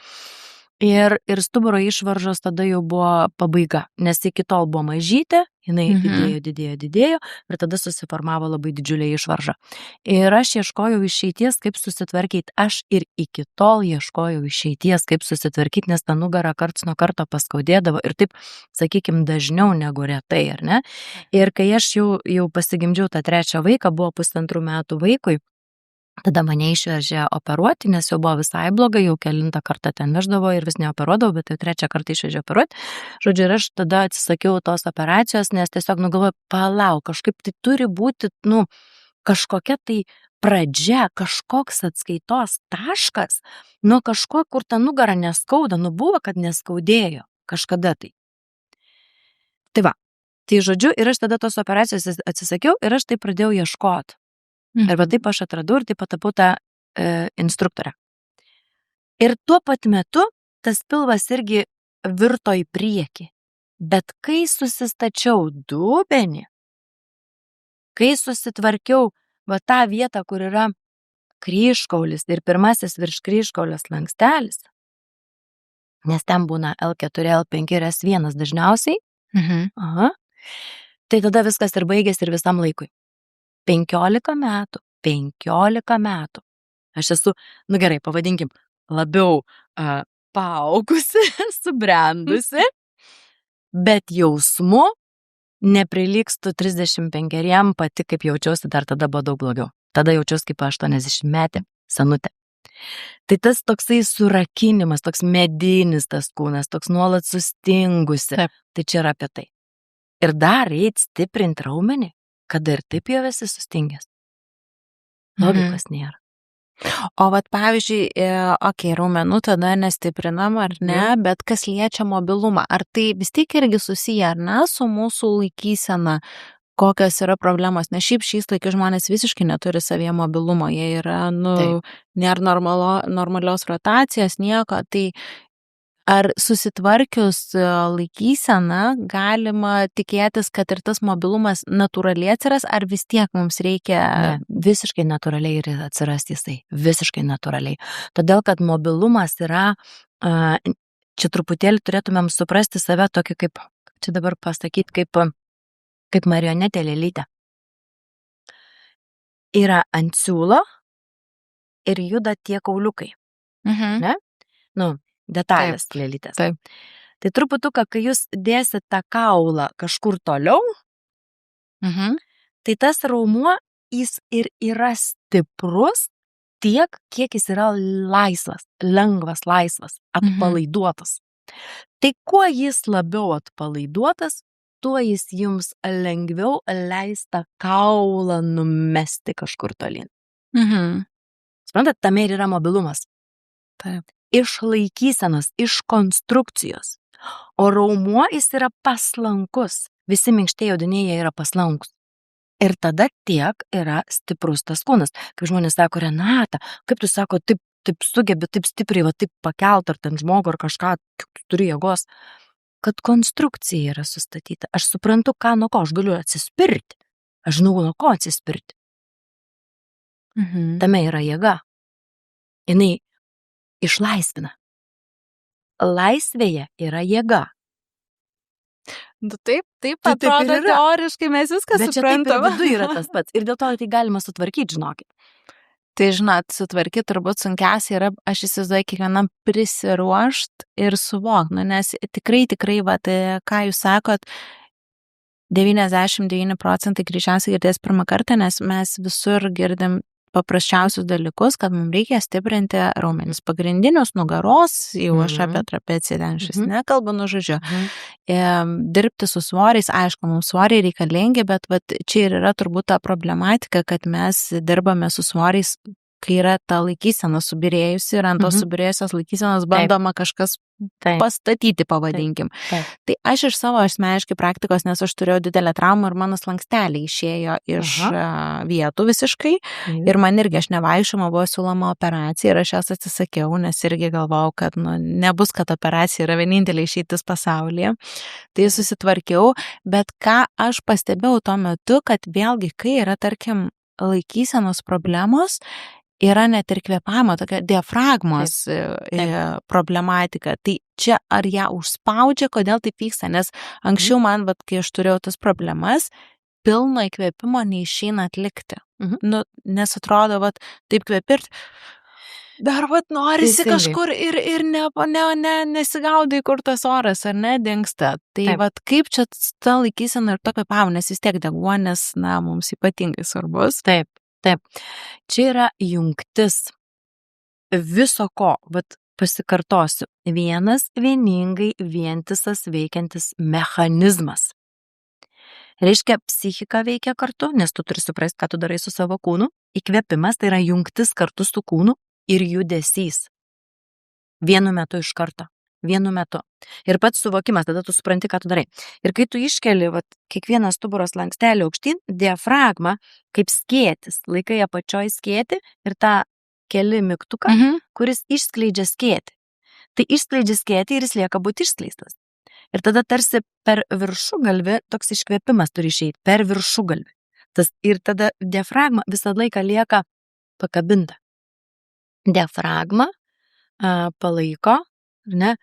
Ir stuburo išvaržos tada jau buvo pabaiga, nes iki tol buvo mažytė, jinai didėjo ir tada susiformavo labai didžiulė išvarža. Ir aš ieškojau išeities, kaip susitvarkyti. Aš ir iki tol ieškojau išeities, kaip susitvarkyti, nes ta nugara karts nuo karto paskaudėdavo ir taip, sakykime, dažniau negu retai, ar ne? Ir kai aš jau pasigimdžiau tą 3 vaiką, buvo 1,5 metų vaikui, tada mane išvežė operuoti, nes jau buvo visai blogai, jau kelintą kartą ten veždavo ir vis neoperuodavo, bet jau 3 kartą išvežė operuoti. Žodžiu, ir aš tada atsisakiau tos operacijos, nes tiesiog galvoju, palauk, kažkaip tai turi būti, kažkokia tai pradžia, kažkoks atskaitos taškas, nuo kažko, kur ta nugara neskauda, buvo, kad neskaudėjo kažkada tai. Tai va, tai žodžiu, ir aš tada tos operacijos atsisakiau ir aš tai pradėjau ieškoti. Ir va taip aš atradau ir taip patapau tą instruktorę. Ir tuo pat metu tas pilvas irgi virto į priekį. Bet kai susistačiau dubenį, kai susitvarkiau va tą vietą, kur yra kryžkaulis ir pirmasis virš kryžkaulio slankstelis, nes ten būna L4, L5 ir S1 dažniausiai. Aha. Tai tada viskas ir baigėsi ir visam laikui. 15 metų. 15 metų. Aš esu, gerai, pavadinkim, labiau paaugusi, subrendusi, bet jausmu neprilygstu 35, pati kaip jaučiausi, dar tada buvo daug blogiau. Tada jaučiausi kaip 80 metė, senutė. Tai tas toksai surakinimas, toks medinis tas kūnas, toks nuolat sustingusi. Taip. Tai čia yra apie tai. Ir dar reikia stiprinti raumenį, kada ir taip jau esi sustingęs. Logikos nėra. O vat pavyzdžiui, raumenų tada nestiprinam, ar ne, bet kas liečia mobilumą, ar tai vis tiek irgi susiję, ar ne, su mūsų laikysena, kokios yra problemos, nes šiaip šiais laikais žmonės visiškai neturi savyje mobilumo, jie yra, nėra normalios rotacijos, nieko, tai ar susitvarkius laikyseną galima tikėtis, kad ir tas mobilumas natūraliai atsiras, ar vis tiek mums reikia? Visiškai natūraliai ir atsirasti jisai. Visiškai natūraliai. Todėl, kad mobilumas yra, čia truputėlį turėtumėm suprasti save tokį kaip, čia dabar pasakyti, kaip marionetė lėlytė. Yra ant siūlo ir juda tie kauliukai. Ne? Detalės lėlytės. Taip. Tai truputuką, kai jūs dėsit tą kaulą kažkur toliau, tai tas raumuo jis ir yra stiprus tiek, kiek jis yra laisvas, lengvas, atpalaiduotas. Tai kuo jis labiau atpalaiduotas, tuo jis jums lengviau leis tą kaulą numesti kažkur tolyn. Suprantat, tame ir yra mobilumas. Taip. Iš laikysenos, iš konstrukcijos. O raumuo jis yra paslankus. Visi minkštieji audiniai yra paslankus. Ir tada tiek yra stiprus tas kūnas. Kai žmonės sako, Renata, kaip tu sako, taip sugebi, taip stipriai, va, taip pakelt ar ten žmogų ar kažką, turi jėgos. Kad konstrukcija yra sustatyta. Aš suprantu, nuo ko aš galiu atsispirti. Aš žinau, nuo ko atsispirti. Tame yra jėga. Jinai išlaisvina. Laisvėje yra jėga. Taip atrodo teoriškai, mes viską suprantam. Bet čia taip ir viduj yra tas pats. Ir dėl to tai galima sutvarkyti, žinokit. Tai žinot, sutvarkyti turbūt sunkiausia yra, aš įsivaizduoju, kiekvienam prisiruošt ir suvokti, nes tikrai, ką jūs sakot, 99% greičiausiai girdės pirmą kartą, nes mes visur girdim paprasčiausius dalykus, kad mums reikia stiprinti raumenis pagrindinius, nugaros, jau aš apie trapeciją ten šis nekalbu, žodžiu. Dirbti su svoriais, aišku, mums svoriai reikalingi, bet čia ir yra turbūt ta problematika, kad mes dirbame su svoriais, kai yra ta laikysena subirėjusi ir ant tos subirėjusios laikysenos bandoma kažkas pastatyti, pavadinkim. Tai aš iš savo asmeniškai praktikos, nes aš turėjau didelę traumą ir mano slanksteliai išėjo iš vietų visiškai ir man irgi aš nevaikščiojama buvo siūloma operacija ir aš jas atsisakiau, nes irgi galvojau, kad nebus, kad operacija yra vienintelė išeitis pasaulyje. Tai susitvarkiau, bet ką aš pastebėjau tuo metu, kad vėlgi, kai yra, tarkim, laikysenos problemos, yra net ir kvėpavimo, tokia diafragmos problematika. Tai čia ar ją užspaudžia, kodėl taip vyksta? Nes anksčiau man, kai aš turėjau tas problemas, pilno įkvėpimo neišeina atlikti. Nes atrodo, taip kvėpirti, dar norisi kažkur ir nesigaudai, kur tas oras, ar ne, dingsta. Tai kaip čia ta laikysena ir to kvėpavimo, nes vis tiek deguonis, mums ypatingai svarbus. Taip. Čia yra jungtis viso ko, pasikartosiu, vieningai vientisas veikiantis mechanizmas. Reiškia, psichika veikia kartu, nes tu turi suprasti, ką tu darai su savo kūnu. Įkvėpimas tai yra jungtis kartu su kūnu ir judesys. Vienu metu iš karto. Vienu metu. Ir pats suvokimas, tada tu supranti, ką tu darai. Ir kai tu iškeli kiekvieną stuburo slankstelį aukštyn, diafragma kaip skėtis, laikai apačioj skėtį ir tą keli mygtuką, kuris išskleidžia skėtį. Tai išskleidžia skėtį ir jis lieka būti išskleistas. Ir tada tarsi per viršugalvį toks iškvėpimas turi išeiti, per viršugalvį. Ir tada diafragma visą laiką lieka pakabinta. Diafragma palaiko, ne,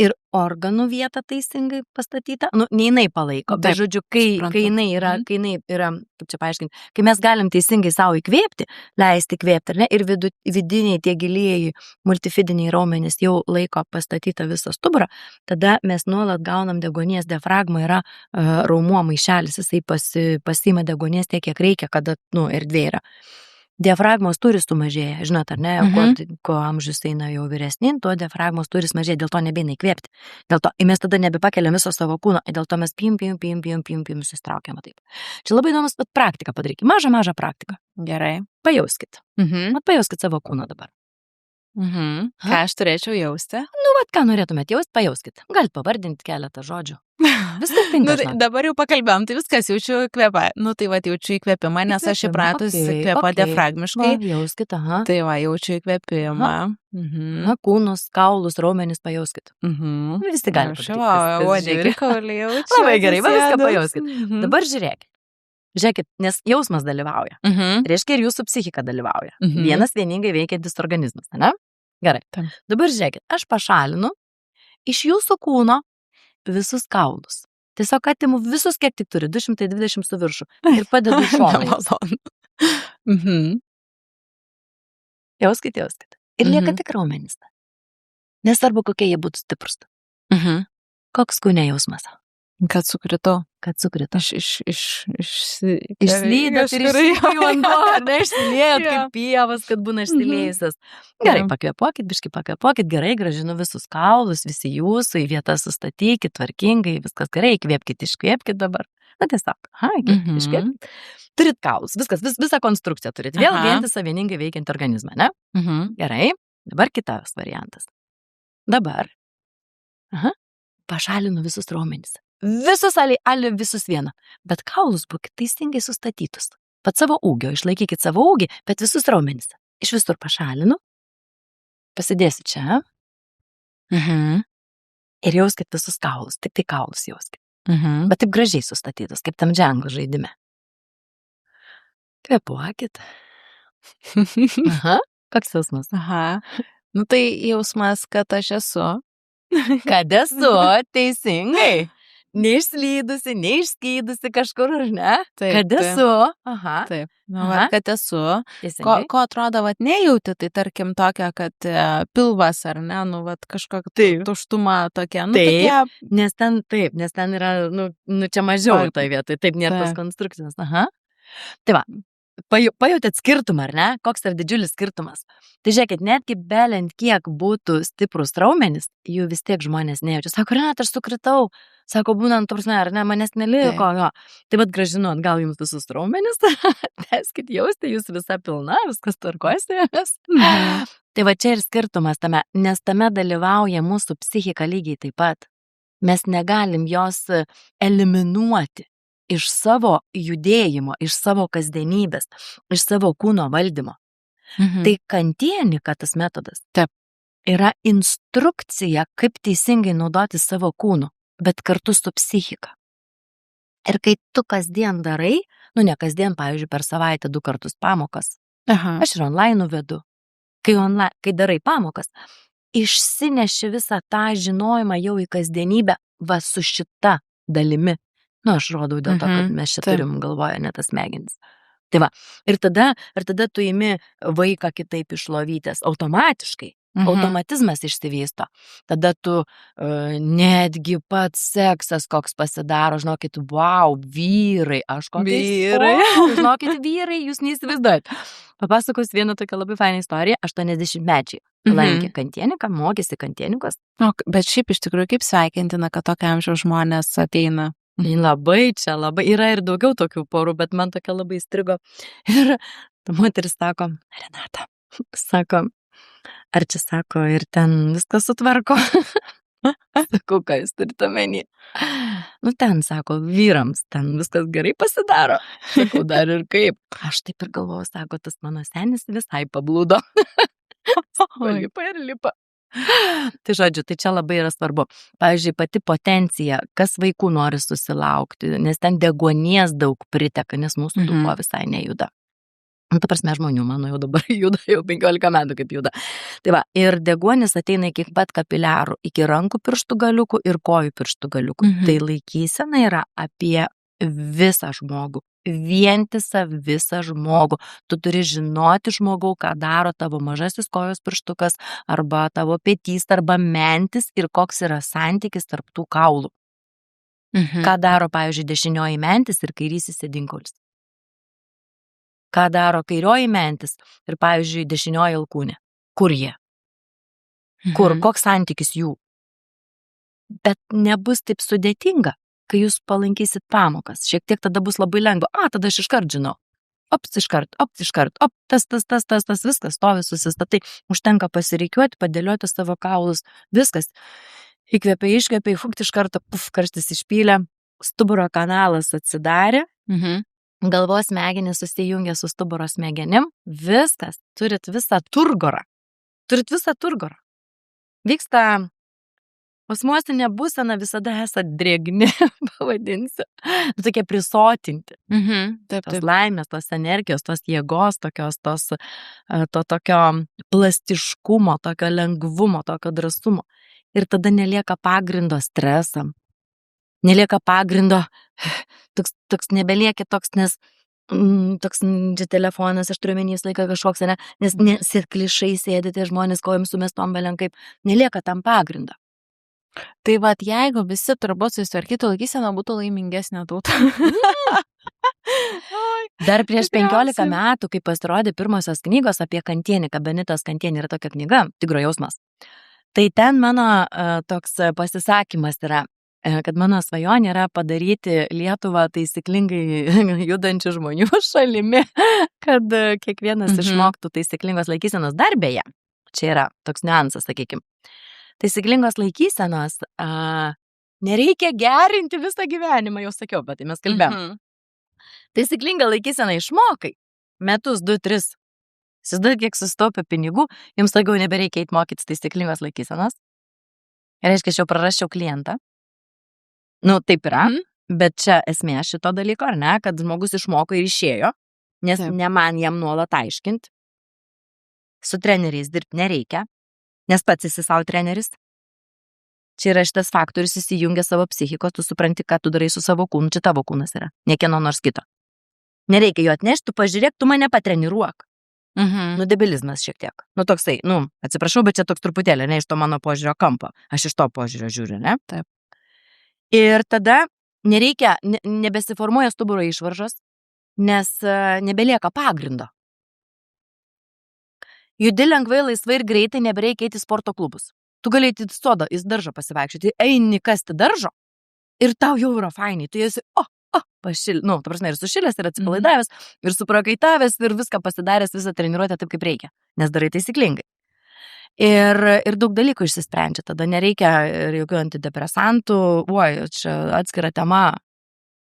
ir organų vieta teisingai pastatyta, nu, ne jinai palaiko, bet žodžiu, kai jinai yra, kaip čia paaiškinti, kai mes galim teisingai savo įkvėpti, leisti įkvėpti, ar ne, ir vidiniai tie gilieji multifidiniai raumenys jau laiko pastatytą visą stuburą, tada mes nuolat gaunam deguonies, diafragma yra raumuo maišelis, jisai pasiima deguonies tiek, kiek reikia, kada, nu, erdvė yra. Diafragmos tūris sumažėja, žinot, ar ne, ko amžius eina jau vyresnin, to diafragmos tūris mažėja, dėl to nebeina įkvėpti. Dėl to, mes tada nebepakeliam viso savo kūno, dėl to mes pim, susitraukiam taip. Čia labai įdomus praktika padarykit, mažą praktiką. Gerai. Pajauskit. Pajauskit savo kūną dabar. Ką aš turėčiau jausti? Nu, ką norėtumėt jausti, pajauskit. Galit pavardinti keletą žodžių. Viskas tinka. Dabar jau pakalbėjom, tai viskas jaučiu įkvėpą. Nu, tai jaučiu įkvėpimą, nes aš įpratus įkvėpą diafragmiškai. Jauskit, Tai jaučiu įkvėpimą. Kūnus, kaulus, raumenis pajauskit. Visi gali Uodegį, kaulį jaučiu. Labai gerai, viską pajauskit. Dabar žiūrėkit, nes jausmas dalyvauja. Reiškia, ir jūsų psichika dalyvauja. Vienas vieningai veikiantis organizmas, ne? Gerai. Dabar žiūrėkit, aš pašalinu iš jūsų kūno visus kaulus. Tiesiog atimu visus, kiek tik turi, 220 su viršu. Ir padedu šonais. Jauskit. Ir lieka tik raumenys. Nesvarbu, kokie jie būtų stiprus. Koks kūne jausmas? Kad sukritau. Išslydot ir vanduo, neišsiliejot kaip pievas, kad būna išsiliejusios. Gerai, pakvėpuokit, gerai, grąžinu visus kaulus, visi jūsų, į vietą sustatykit, tvarkingai, viskas gerai, įkvėpkit, iškvėpkit dabar. Na tiesiog, iškvėpkit. Turit kaulus, visą konstrukciją turit. Vėl vientisą vieningai veikiantį organizmą, ne? Gerai, dabar kitas variantas. Dabar pašalinu visus raumenis. Visus visus vieną. Bet kaulus būkit teisingai sustatytus. Pat savo ūgio, išlaikykit savo ūgį, bet visus raumenis. Iš visur pašalinu. Pasidėsiu čia. Ir jauskit visus kaulus, tik tai kaulus jauskit. Bet taip gražiai sustatytus, kaip tam džango žaidime. Kvėpuokit. Koks jausmas? Nu tai jausmas, kad aš esu. Kad esu, teisingai. Neišslydusi, neišskydusi kažkur, ar ne? Taip, kad esu. Taip. Kad esu. Ko atrodo, nejauti, tai tarkim tokia, kad pilvas, ar ne, kažkokia tuštuma tokia. Taip, nes ten yra, čia mažiau toj vietoj, taip nėra tos konstrukcijos. Tai va, pajautėt skirtumą, ar ne? Koks yra didžiulis skirtumas? Tai žiūrėkit, netgi belent kiek būtų stiprus raumenis, jų vis tiek žmonės nejaučia. Sako, Renata, aš sukritau. Sako, būnant, ar ne, manęs neliko. Tai vat grąžinu atgal jums visus raumenis. Teskit jausti, jūs visa pilna, viskas tvarkojasi. Tai va čia ir skirtumas tame, nes tame dalyvauja mūsų psichika lygiai taip pat. Mes negalim jos eliminuoti iš savo judėjimo, iš savo kasdienybės, iš savo kūno valdymo. Tai kantienika tas metodas. Yra instrukcija, kaip teisingai naudoti savo kūnu, bet kartu su psichika. Ir kai tu kasdien darai, ne kasdien, pavyzdžiui, per savaitę 2 kartus pamokas, aš ir online vedu, kai darai pamokas, išsineši visą tą žinojimą jau į kasdienybę, va su šita dalimi. Aš rodau dėl to, kad mes čia turim galvoje, ne tas smegenis. Tai va, ir tada tu imi vaiką kitaip iš lovytės, automatiškai. Automatizmas išsivysto. Tada tu netgi pats seksas koks pasidaro, žinokit, wow, vyrai, aš kokiais. Žinokit, vyrai, jūs neįsivaizduojat. Papasakos vieną tokią labai fainą istoriją, 80-mečiai lankė kantieniką, mokėsi kantienikos. Bet šiaip iš tikrųjų kaip sveikintina, kad tokia amžiaus žmonės ateina. Labai, yra ir daugiau tokių porų, bet man tokia labai įstrigo. Ir ta moteris sako, Renata, sako, ar čia sako, ir ten viskas sutvarko? Sakau, ką jūs turite omeny? Ten, sako, vyrams, ten viskas gerai pasidaro. Sakau, dar ir kaip. Aš taip ir galvoju, sako, tas mano senis visai pablūdo. Lipa. Tai žodžiu, tai čia labai yra svarbu. Pavyzdžiui, pati potencija, kas vaikų nori susilaukti, nes ten deguonies daug priteka, nes mūsų dubuo visai nejuda. Ta prasme, žmonių, mano jau dabar juda, jau 15 metų kaip juda. Tai va, ir deguonis ateina iki pat kapiliarų, iki rankų pirštų galiukų ir kojų pirštų galiukų. Tai laikysena yra apie visą žmogų, vientisą visą žmogų. Tu turi žinoti žmogau, ką daro tavo mažasis kojos pirštukas, arba tavo petys, arba mentis ir koks yra santykis tarp tų kaulų. Ką daro, pavyzdžiui, dešinioji mentis ir kairysis sėdinkolis. Ką daro kairioji mentis ir, pavyzdžiui, dešinioji alkūnė. Kur jie? Kur? Koks santykis jų? Bet nebus taip sudėtinga, kai jūs palankysit pamokas. Šiek tiek tada bus labai lengva. Tada aš iškart žinau. Ops, iškart, tas, viskas, stovi, susistatai. Užtenka pasireikiuoti, padėlioti savo kaulus. Viskas. Įkvėpiai, iškvėpiai, iš karto, karštis išpylė. Stuburo kanalas atsidarė. Galvos smegenys susijungia su stuburo smegenim, viskas, turit visą turgorą. Vyksta osmosinė būsena, visada esat drėgni, pavadinsiu, tokie prisotinti. Tos laimės, tos energijos, tos jėgos, to tokio plastiškumo, tokio lengvumo, tokio drąsumo. Ir tada nelieka pagrindo stresam. Nelieka pagrindo, toks nebelieka toks, nes toks telefonas, aš turiu menys laiką kažkoks, ne, nes klišai sėdite žmonės kojom sumestom belenkaip, nelieka tam pagrindo. Tai vat, jeigu visi turbūt susitvarkytų laikyseną, būtų laimingesnė tauta. Dar prieš 15 metų, kai pasirodė pirmosios knygos apie Kantienį, Benitos Kantienį, yra tokia knyga, Tigro jausmas. Tai ten mano toks pasisakymas yra, kad mano svajonė yra padaryti Lietuvą taisyklingai judančių žmonių šalimi, kad kiekvienas išmoktų taisyklingos laikysenos. Dar beje, čia yra toks niuansas, sakykim. Taisyklingos laikysenos nereikia gerinti visą gyvenimą, jau sakiau, bet tai mes kalbėjom. Taisyklingą laikyseną išmokai, metus, 2-3. Įsivaizduokit, kiek susitaupė pinigų, jums daugiau nebereikia eiti mokytis taisyklingos laikysenos. Ir reiškia, aš jau prarasčiau klientą. Taip yra, bet čia esmė šito dalyko, ar ne, kad žmogus išmoko ir išėjo, nes ne man jam nuolat aiškinti. Su treneriais dirbti nereikia, nes pats esi savo treneris. Čia yra šitas faktorius, įsijungia savo psichikos, tu supranti, ką tu darai su savo kūnu, čia tavo kūnas yra, ne kieno nors kito. Nereikia jo atnešti, tu pažiūrėk, tu mane patreniruok. Debilizmas šiek tiek. Toksai, atsiprašau, bet čia toks truputėlį, ne iš to mano požiūrio kampo. Aš iš to požiūrio žiūriu, ne? Taip. Ir tada nereikia, nebesiformuoja stuburo išvaržos, nes nebelieka pagrindo. Judi lengvai, laisvai ir greitai, nebereikia eiti į sporto klubus. Tu gali eiti į sodą, į daržą pasivaikščioti, eini kasti daržo ir tau jau yra fainai. Tu esi, pašil, ta prasme, ir sušilęs, ir atsipalaidavęs, ir suprakaitavęs, ir viską pasidaręs, visą treniruotę taip, kaip reikia, nes darai taisyklingai. Ir daug dalykų išsisprendžia, tada nereikia jokių antidepresantų, čia atskira tema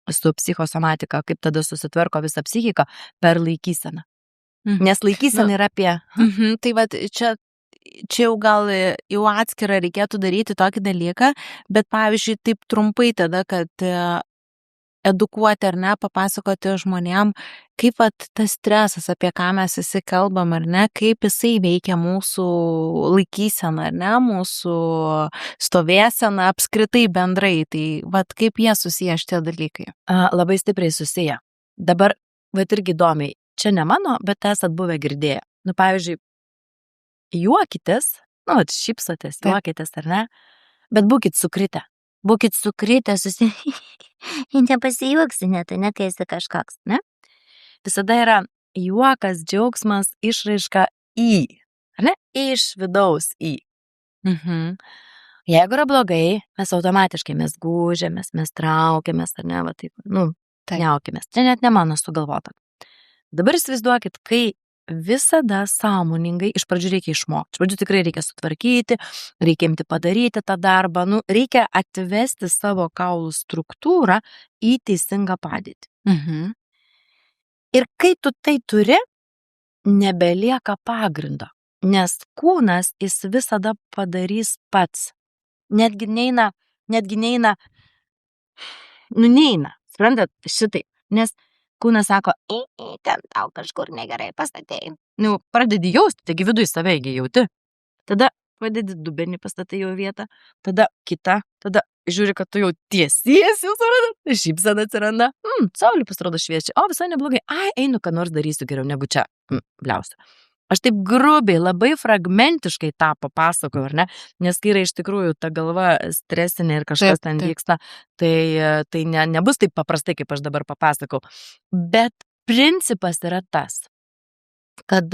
su psichosomatika, kaip tada susitvarko visą psichiką per laikyseną. Nes laikysena yra apie... Tai vat, čia jau gal jau atskirą reikėtų daryti tokį dalyką, bet pavyzdžiui, taip trumpai tada, kad edukuoti ar ne, papasakoti žmonėm, kaip vat tas stresas, apie ką mes visi kalbam ar ne, kaip jisai veikia mūsų laikyseną ar ne, mūsų stovėseną apskritai bendrai, tai vat kaip jie susiję šitie dalykai? Labai stipriai susiję. Dabar, vat irgi įdomiai, čia ne mano, bet esat buvę girdėję. Pavyzdžiui, juokitės, šypsotės, juokitės ar ne, bet būkit sukritę. Būkit sukritę, nepasijuoksi net, ne, kai esi kažkoks, ne? Visada yra juokas, džiaugsmas, išraiška ar ne? Iš vidaus Jeigu yra blogai, mes automatiškai, mes gūžiamės, mes traukiamės, ar ne, va taip, niaukimės. Čia net ne mano sugalvota. Dabar įsivaizduokit, kai visada sąmoningai, iš pradžių reikia išmokti, iš pradžių tikrai reikia sutvarkyti, reikia imti padaryti tą darbą, reikia atvesti savo kaulų struktūrą į teisingą padėtį. Ir kai tu tai turi, nebelieka pagrindo, nes kūnas jis visada padarys pats. Netgi neina, suprantat, šitai, nes kūnas sako, ten tau kažkur negerai pastatėjai. Nu, pradedi jausti, taigi viduje save jauti. Tada pradedi dubenį pastatai jau vietą, tada kita, tada žiūri, kad tu jau tiesies, jau surada, šypsena atsiranda, saulė pasirodo šviečia, o visai neblogai, einu, ką nors darysiu geriau negu čia, bliausia. Aš taip grubiai, labai fragmentiškai tą papasakoju, ar ne? Nes kai yra iš tikrųjų ta galva stresinė ir kažkas ten vyksta, tai nebus taip paprastai, kaip aš dabar papasakau. Bet principas yra tas, kad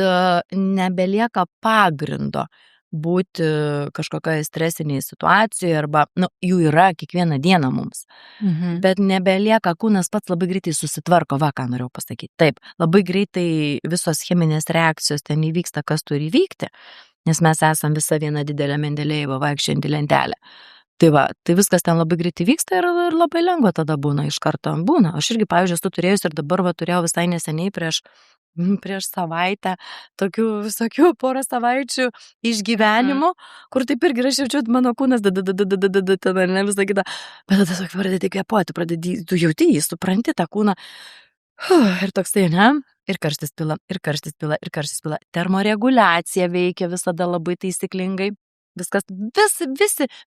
nebelieka pagrindo būti kažkokioje stresinėje situacijoje arba, jų yra kiekvieną dieną mums. Bet nebelieka, kūnas pats labai greitai susitvarko, ką norėjau pasakyti. Taip, labai greitai visos cheminės reakcijos ten įvyksta, kas turi įvykti, nes mes esam visa viena didelė Mendelėjevo vaikščianti lentelė. Tai viskas ten labai greitai vyksta ir labai lengva tada būna, iš karto būna. Aš irgi, pavyzdžiui, esu turėjus ir dabar turėjau visai neseniai prieš savaitę, tokių visokių porą savaičių išgyvenimų, kur taip irgi aš jaučiu, mano kūnas, ne visą kitą, bet tada tiesiog pradedi kvėpuoti, tu jauti jį, supranti tą kūną, ir toksai, ne, ir karštis pila, ir karštis pila, ir karštis pila, termoreguliacija veikia visada labai taisyklingai, viskas,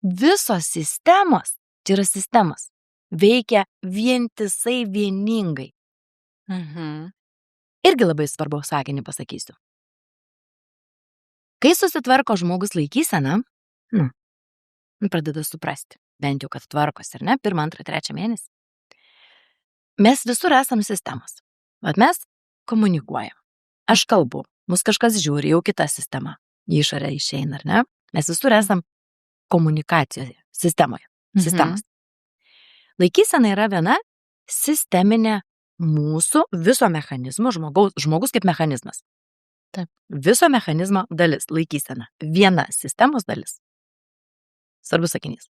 visos sistemos, čia yra sistemos, veikia vientisai vieningai. Irgi labai svarbaus sakinį pasakysiu. Kai susitvarko žmogus laikyseną, pradeda suprasti, bent jau, kad tvarkos, ar ne, 1, 2, 3 mėnesį. Mes visur esam sistemos. Vat mes komunikuojam. Aš kalbu, mus kažkas žiūri, jau kita sistema. Į išorę išeina, ar ne? Mes visur esam komunikacijoje, sistemoje. Sistemos. Laikysena yra viena sisteminė mūsų viso mechanizmo, žmogus kaip mechanizmas. Taip. Viso mechanizmo dalis, laikysena. Viena sistemos dalis. Svarbus sakinys.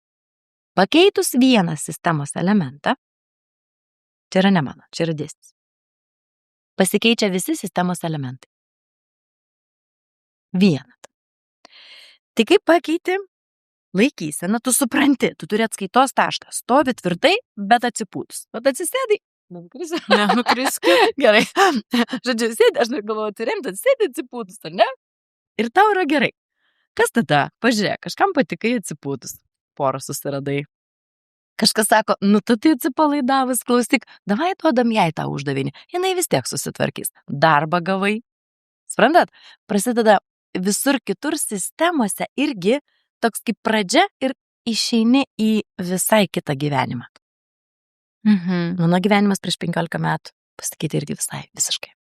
Pakeitus vieną sistemos elementą, čia yra ne mano, čia yra dėsnis, pasikeičia visi sistemos elementai. Vieną. Tai kaip pakeiti laikyseną, tu supranti, tu turi atskaitos tašką, stovi tvirtai, bet atsipūtus. Vat atsisėdai, nenukrisk. Gerai. Žodžiu, sėdė, aš galvoju, atsiremti, atsisėdė atsipūtus, ar ne? Ir tau yra gerai. Kas tada? Pažiūrėk, kažkam patikai atsipūtus. Porą susiradai. Kažkas sako, tu tai atsipalaidavus, klausyk, davai duodam jai tą uždavinį. Jinai vis tiek susitvarkys. Darbą gavai. Suprantat? Prasideda visur kitur sistemose irgi toks kaip pradžia ir išeini į visai kitą gyvenimą. Mano gyvenimas prieš 15 metų pasikeitė irgi visiškai.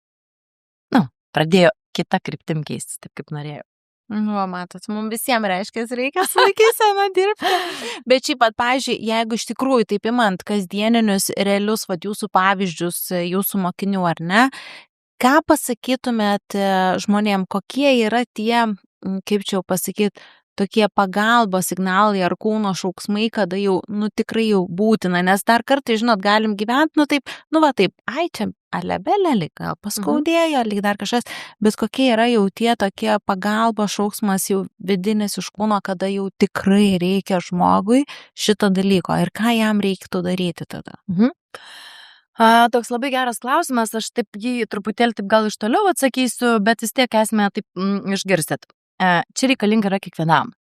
Pradėjo kita kryptim keistis, taip kaip norėjau. Matot, mums visiems reiškia, reikia su laikysena dirbti. Bet šiaip pat, pavyzdžiui, jeigu iš tikrųjų taip imant kasdieninius, realius jūsų pavyzdžius, jūsų mokinių ar ne, ką pasakytumėt žmonėm, kokie yra tie, kaip čia pasakyti, tokie pagalbos signalai ar kūno šauksmai, kada jau, tikrai jau būtina, nes dar kartą, žinot, galim gyventi, taip, ai čia alebelė, gal paskaudėjo, lyg dar kažkas, bet kokie yra jau tie tokie pagalbos šauksmas jau vidinis iš kūno, kada jau tikrai reikia žmogui šito dalyko ir ką jam reiktų daryti tada? Toks labai geras klausimas, aš taip jį truputėlį taip gal iš toliau atsakysiu, bet vis tiek esmę taip išgirsit. Čia reikalinga yra kiekvienam.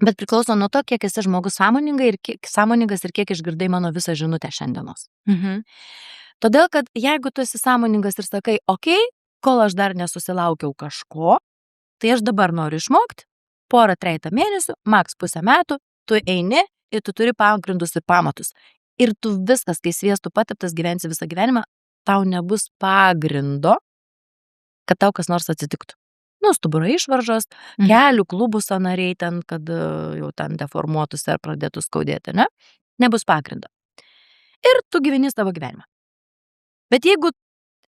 Bet priklauso nuo to, kiek esi žmogus sąmoningas ir kiek išgirdai mano visą žinutę šiandienos. Todėl, kad jeigu tu esi sąmoningas ir sakai, kol aš dar nesusilaukiau kažko, tai aš dabar noriu išmokti, 2-3 mėnesių, maks pusę metų, tu eini ir tu turi pagrindus ir pamatus. Ir tu viskas, kai sviestų pateptas, gyvensi visą gyvenimą, tau nebus pagrindo, kad tau kas nors atsitiktų. Stuburo išvaržos, kelių klubų sąnariai ten, kad jau ten deformuotųsi ar pradėtų skaudėti, ne? Nebus pagrindo. Ir tu gyveni savo gyvenimą. Bet jeigu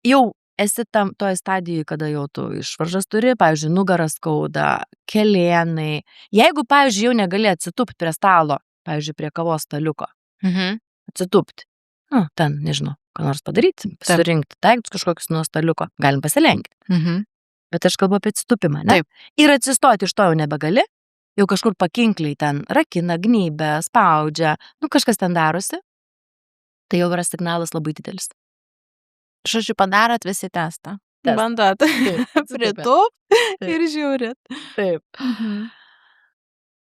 jau esi toje stadijoje, kada jau tu išvaržas turi, pavyzdžiui, nugaras skauda, kelienai, jeigu, pavyzdžiui, jau negali atsitūpti prie stalo, pavyzdžiui, prie kavos staliuko, atsitūpti, ten, nežinau, ką nors padaryti, surinkti daiktus kažkokius nuo staliuko, galim pasilenkti. Bet aš kalbu apie atsitūpimą, ne? Taip. Ir atsistoti iš to jau nebegali, jau kažkur pakinkliai ten rakina, gnybė, spaudžia, kažkas ten darosi, tai jau yra signalas labai didelis. Žodžiu, padarot visi testą. Testą. Bandot Taip, pritūpt ir žiūrit. Taip. Mhm.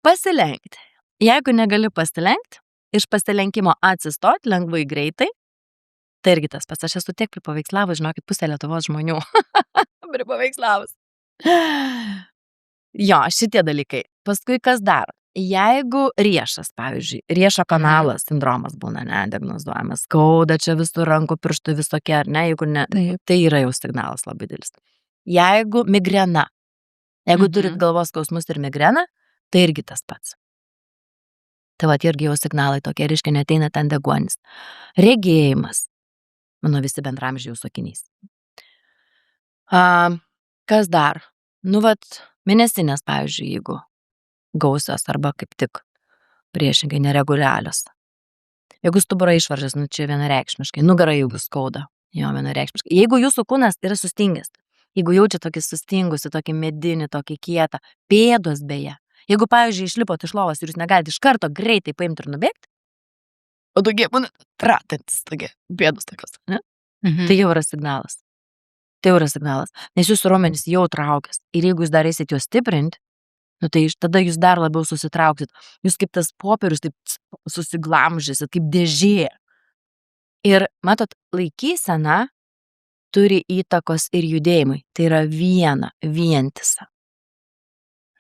Pasilenkti. Jeigu negali pasilenkti, iš pasilenkimo atsistot lengvai greitai, tai irgi tas pats. Aš esu tiek pripaveikslavus, žinokit, pusė Lietuvos žmonių. Pripaveikslavus. Jo, šitie dalykai. Paskui kas dar? Jeigu riešas, pavyzdžiui, riešo kanalas sindromas būna, ne, diagnozuojamas, skauda čia visų rankų, pirštų visokie, ar ne, jeigu ne, Taip. tai yra jau signalas labai didelis. Jeigu migrena, jeigu turit galvos skausmus ir migreną, tai irgi tas pats. Tai va, irgi jau signalai tokie, reiškia, neteina ten deguonis. Regėjimas. Mano visi bendramžiai jau sakinys. Kas dar? Nu, vat, mėnesinės, pavyzdžiui, jeigu gausios arba kaip tik priešingai neregulialios. Jeigu stuburo išvaržas, nu čia vienareikšmiškai, nugara jeigu skauda, jo vienareikšmiškai. Jeigu jūsų kūnas yra sustingęs, jeigu jaučia tokį sustingusi, tokį medinį, tokį kietą, pėdos beje, jeigu, pavyzdžiui, išlipot iš lovos ir jūs negalite iš karto greitai paimti ir nubėgti, o tokie, tratantis, tokie, pėdos tokios, ne? Tai jau yra signalas. Tai jau yra signalas, nes jūsų raumenys jau traukės ir jeigu jūs dar eisit juos stiprinti, nu tai tada jūs dar labiau susitrauksit. Jūs kaip tas popierius taip susiglamžysit, kaip dėžė. Ir matot, laikysena turi įtakos ir judėjimui. Tai yra vientisa.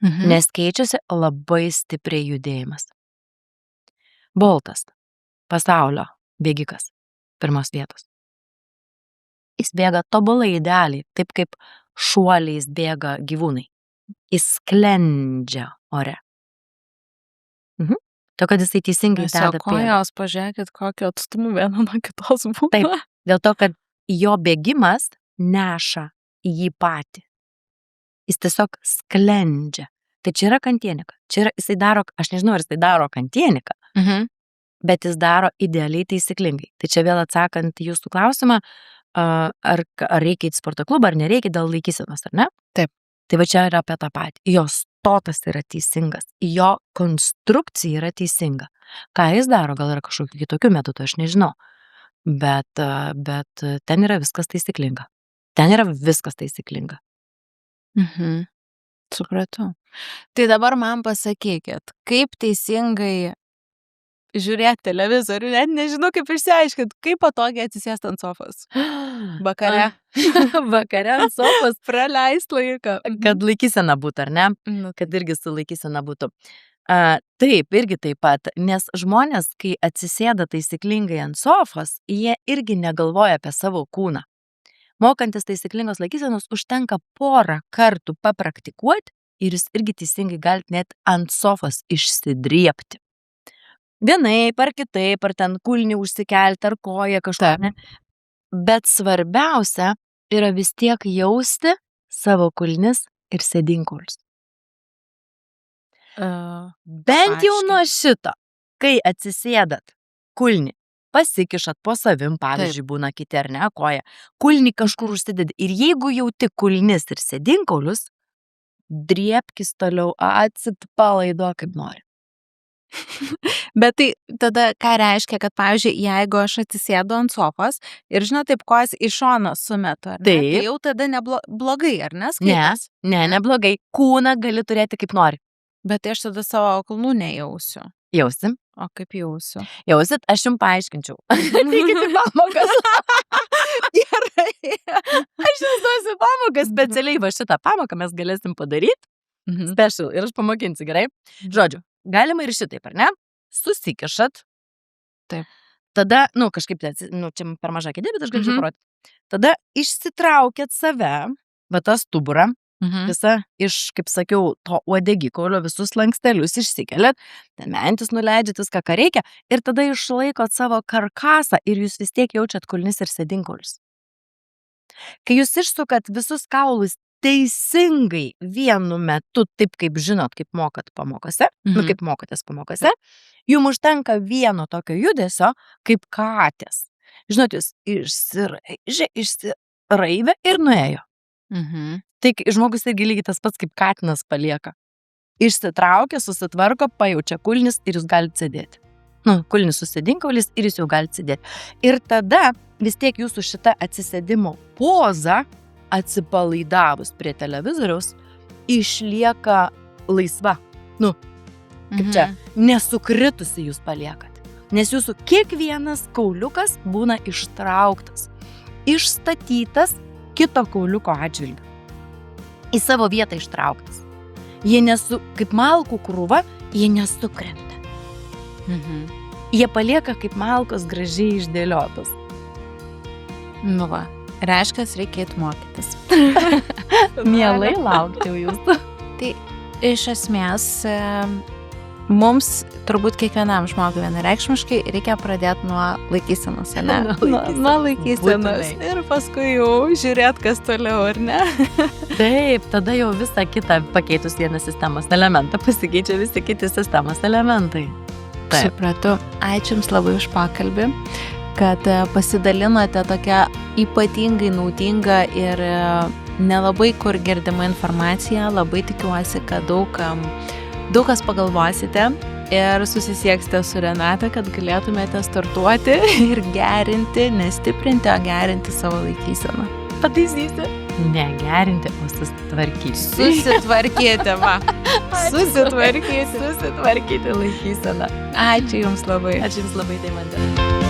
Nes keičiasi labai stipriai judėjimas. Boltas, pasaulio bėgikas, pirmos vietos. Jis bėga tobulai idealiai, taip kaip šuoliais bėga gyvūnai. Jis sklendžia ore. To, kad jisai teisingai deda pėdą. Kojos, pažiūrėkit, kokio atstumų viena nuo kitos būna. Taip, dėl to, kad jo bėgimas neša į jį patį. Jis tiesiog sklendžia. Tai čia yra kantienika. Čia yra, jisai daro, aš nežinau, ar jisai daro kantieniką, bet jis daro idealiai taisyklingai. Tai čia vėl atsakant jūsų klausimą, ar reikia į sporto klubą, ar nereikia dėl laikysenos, ar ne? Taip. Tai va čia yra apie tą patį. Jo stotas yra teisingas. Jo konstrukcija yra teisinga. Ką jis daro, gal yra kažkokių kitokių metodų, aš nežinau. Bet ten yra viskas taisyklinga. Supratau. Tai dabar man pasakykit, kaip teisingai žiūrėti televizorių, net nežinau, kaip išsiaiškint, kaip patogiai atsisėst ant sofos. Vakare. Vakare ant sofos. Praleist laiką. Kad laikysena būtų, ar ne? Kad irgi su laikysena būtų. Taip, irgi taip pat, nes žmonės, kai atsisėda taisyklingai ant sofos, jie irgi negalvoja apie savo kūną. Mokantis taisyklingos laikysenos užtenka porą kartų papraktikuoti ir jūs irgi teisingai galite net ant sofos išsidriepti. Vienaip ar kitaip, ar ten kulnį užsikelti, ar koją kažką, ne? Bet svarbiausia yra vis tiek jausti savo kulnis ir sėdinkulius. Bent jau nuo šito, kai atsisėdat kulnį, pasikišat po savim, pavyzdžiui, būna kiti ar ne, koja, kulnį kažkur užsidedi ir jeigu jauti kulnis ir sėdinkulius, driepkis toliau, atsipalaiduok kaip nori. Bet tai tada ką reiškia, kad, pavyzdžiui, jeigu aš atsisėdu ant sofos ir, žinot, taip kojas į šoną sumetu, ar ne? Tai jau tada neblogai, ar ne? Skaitas? Ne, neblogai. Kūną gali turėti kaip nori. Bet tai aš tada savo kulnų nejausiu. Jausim. O kaip jausiu? Jausit, aš jums paaiškinčiau. Ateikit į pamokas. Gerai. Aš jums duosiu pamokas, specialiai va šitą pamoką mes galėsim padaryti. Special. Ir aš pamokinsiu, gerai? Žodžiu. Galima ir šitaip, ar ne? Susikišat. Taip. Tada, kažkaip, čia per maža kėdė, bet aš galiu parodyti. Tada išsitraukėt save, va tą stuburą, visą iš, kaip sakiau, to uodegikaulio visus lankstelius išsikeliat, ten mentis nuleidžiat viską, ką reikia, ir tada išlaikot savo karkasą ir jūs vis tiek jaučiat kulnis ir sėdinkulius. Kai jūs išsukat visus kaulus teisingai vienu metu, taip kaip žinot, kaip mokat pamokose, kaip mokotės pamokose, jums užtenka vieno tokio judesio, kaip katės. Žinot, jūs išsiraivė ir nuėjo. Tai žmogus irgi lygiai tas pats kaip katinas palieka. Išsitraukia, susitvarko, pajaučia kulnis ir jūs galite sėdėti. Kulnis susėdinkaulis ir jūs jau galite sėdėti. Ir tada vis tiek jūsų šita atsisėdimo poza, atsipalaidavus prie televizoriaus, išlieka laisva. Kaip čia, nesukritusi jūs paliekat. Nes jūsų kiekvienas kauliukas būna ištrauktas, išstatytas kito kauliuko atžvilgiu. Į savo vietą ištrauktas. Jie kaip malkų krūva, jie nesukrenta. Jie palieka kaip malkos gražiai išdėliotos. Va, reiškia, reikėtų mokytis. Mielai laukčiau jūsų. Tai iš esmės mums turbūt kiekvienam žmogui vienareikšmiškai reikia pradėti nuo laikysenos, ne? Nuo laikysenos. Ir paskui jau žiūrėt, kas toliau, ar ne? Taip, tada jau visą kitą pakeitus vieną sistemos elementą pasikeičia visi kiti sistemos elementai. Taip. Supratau. Ačiū Jums labai už pokalbį, kad pasidalinote tokią ypatingai naudingą ir nelabai kur girdimą informaciją. Labai tikiuosi, kad daug kas pagalvosite ir susisieksite su Renata, kad galėtumėte startuoti ir gerinti, nestiprinti, o gerinti savo laikyseną. Pataisysi? Ne gerinti, o susitvarkyti. Susitvarkyti, va. Susitvarkyti laikyseną. Ačiū Jums labai. Ačiū Jums labai, Deimante.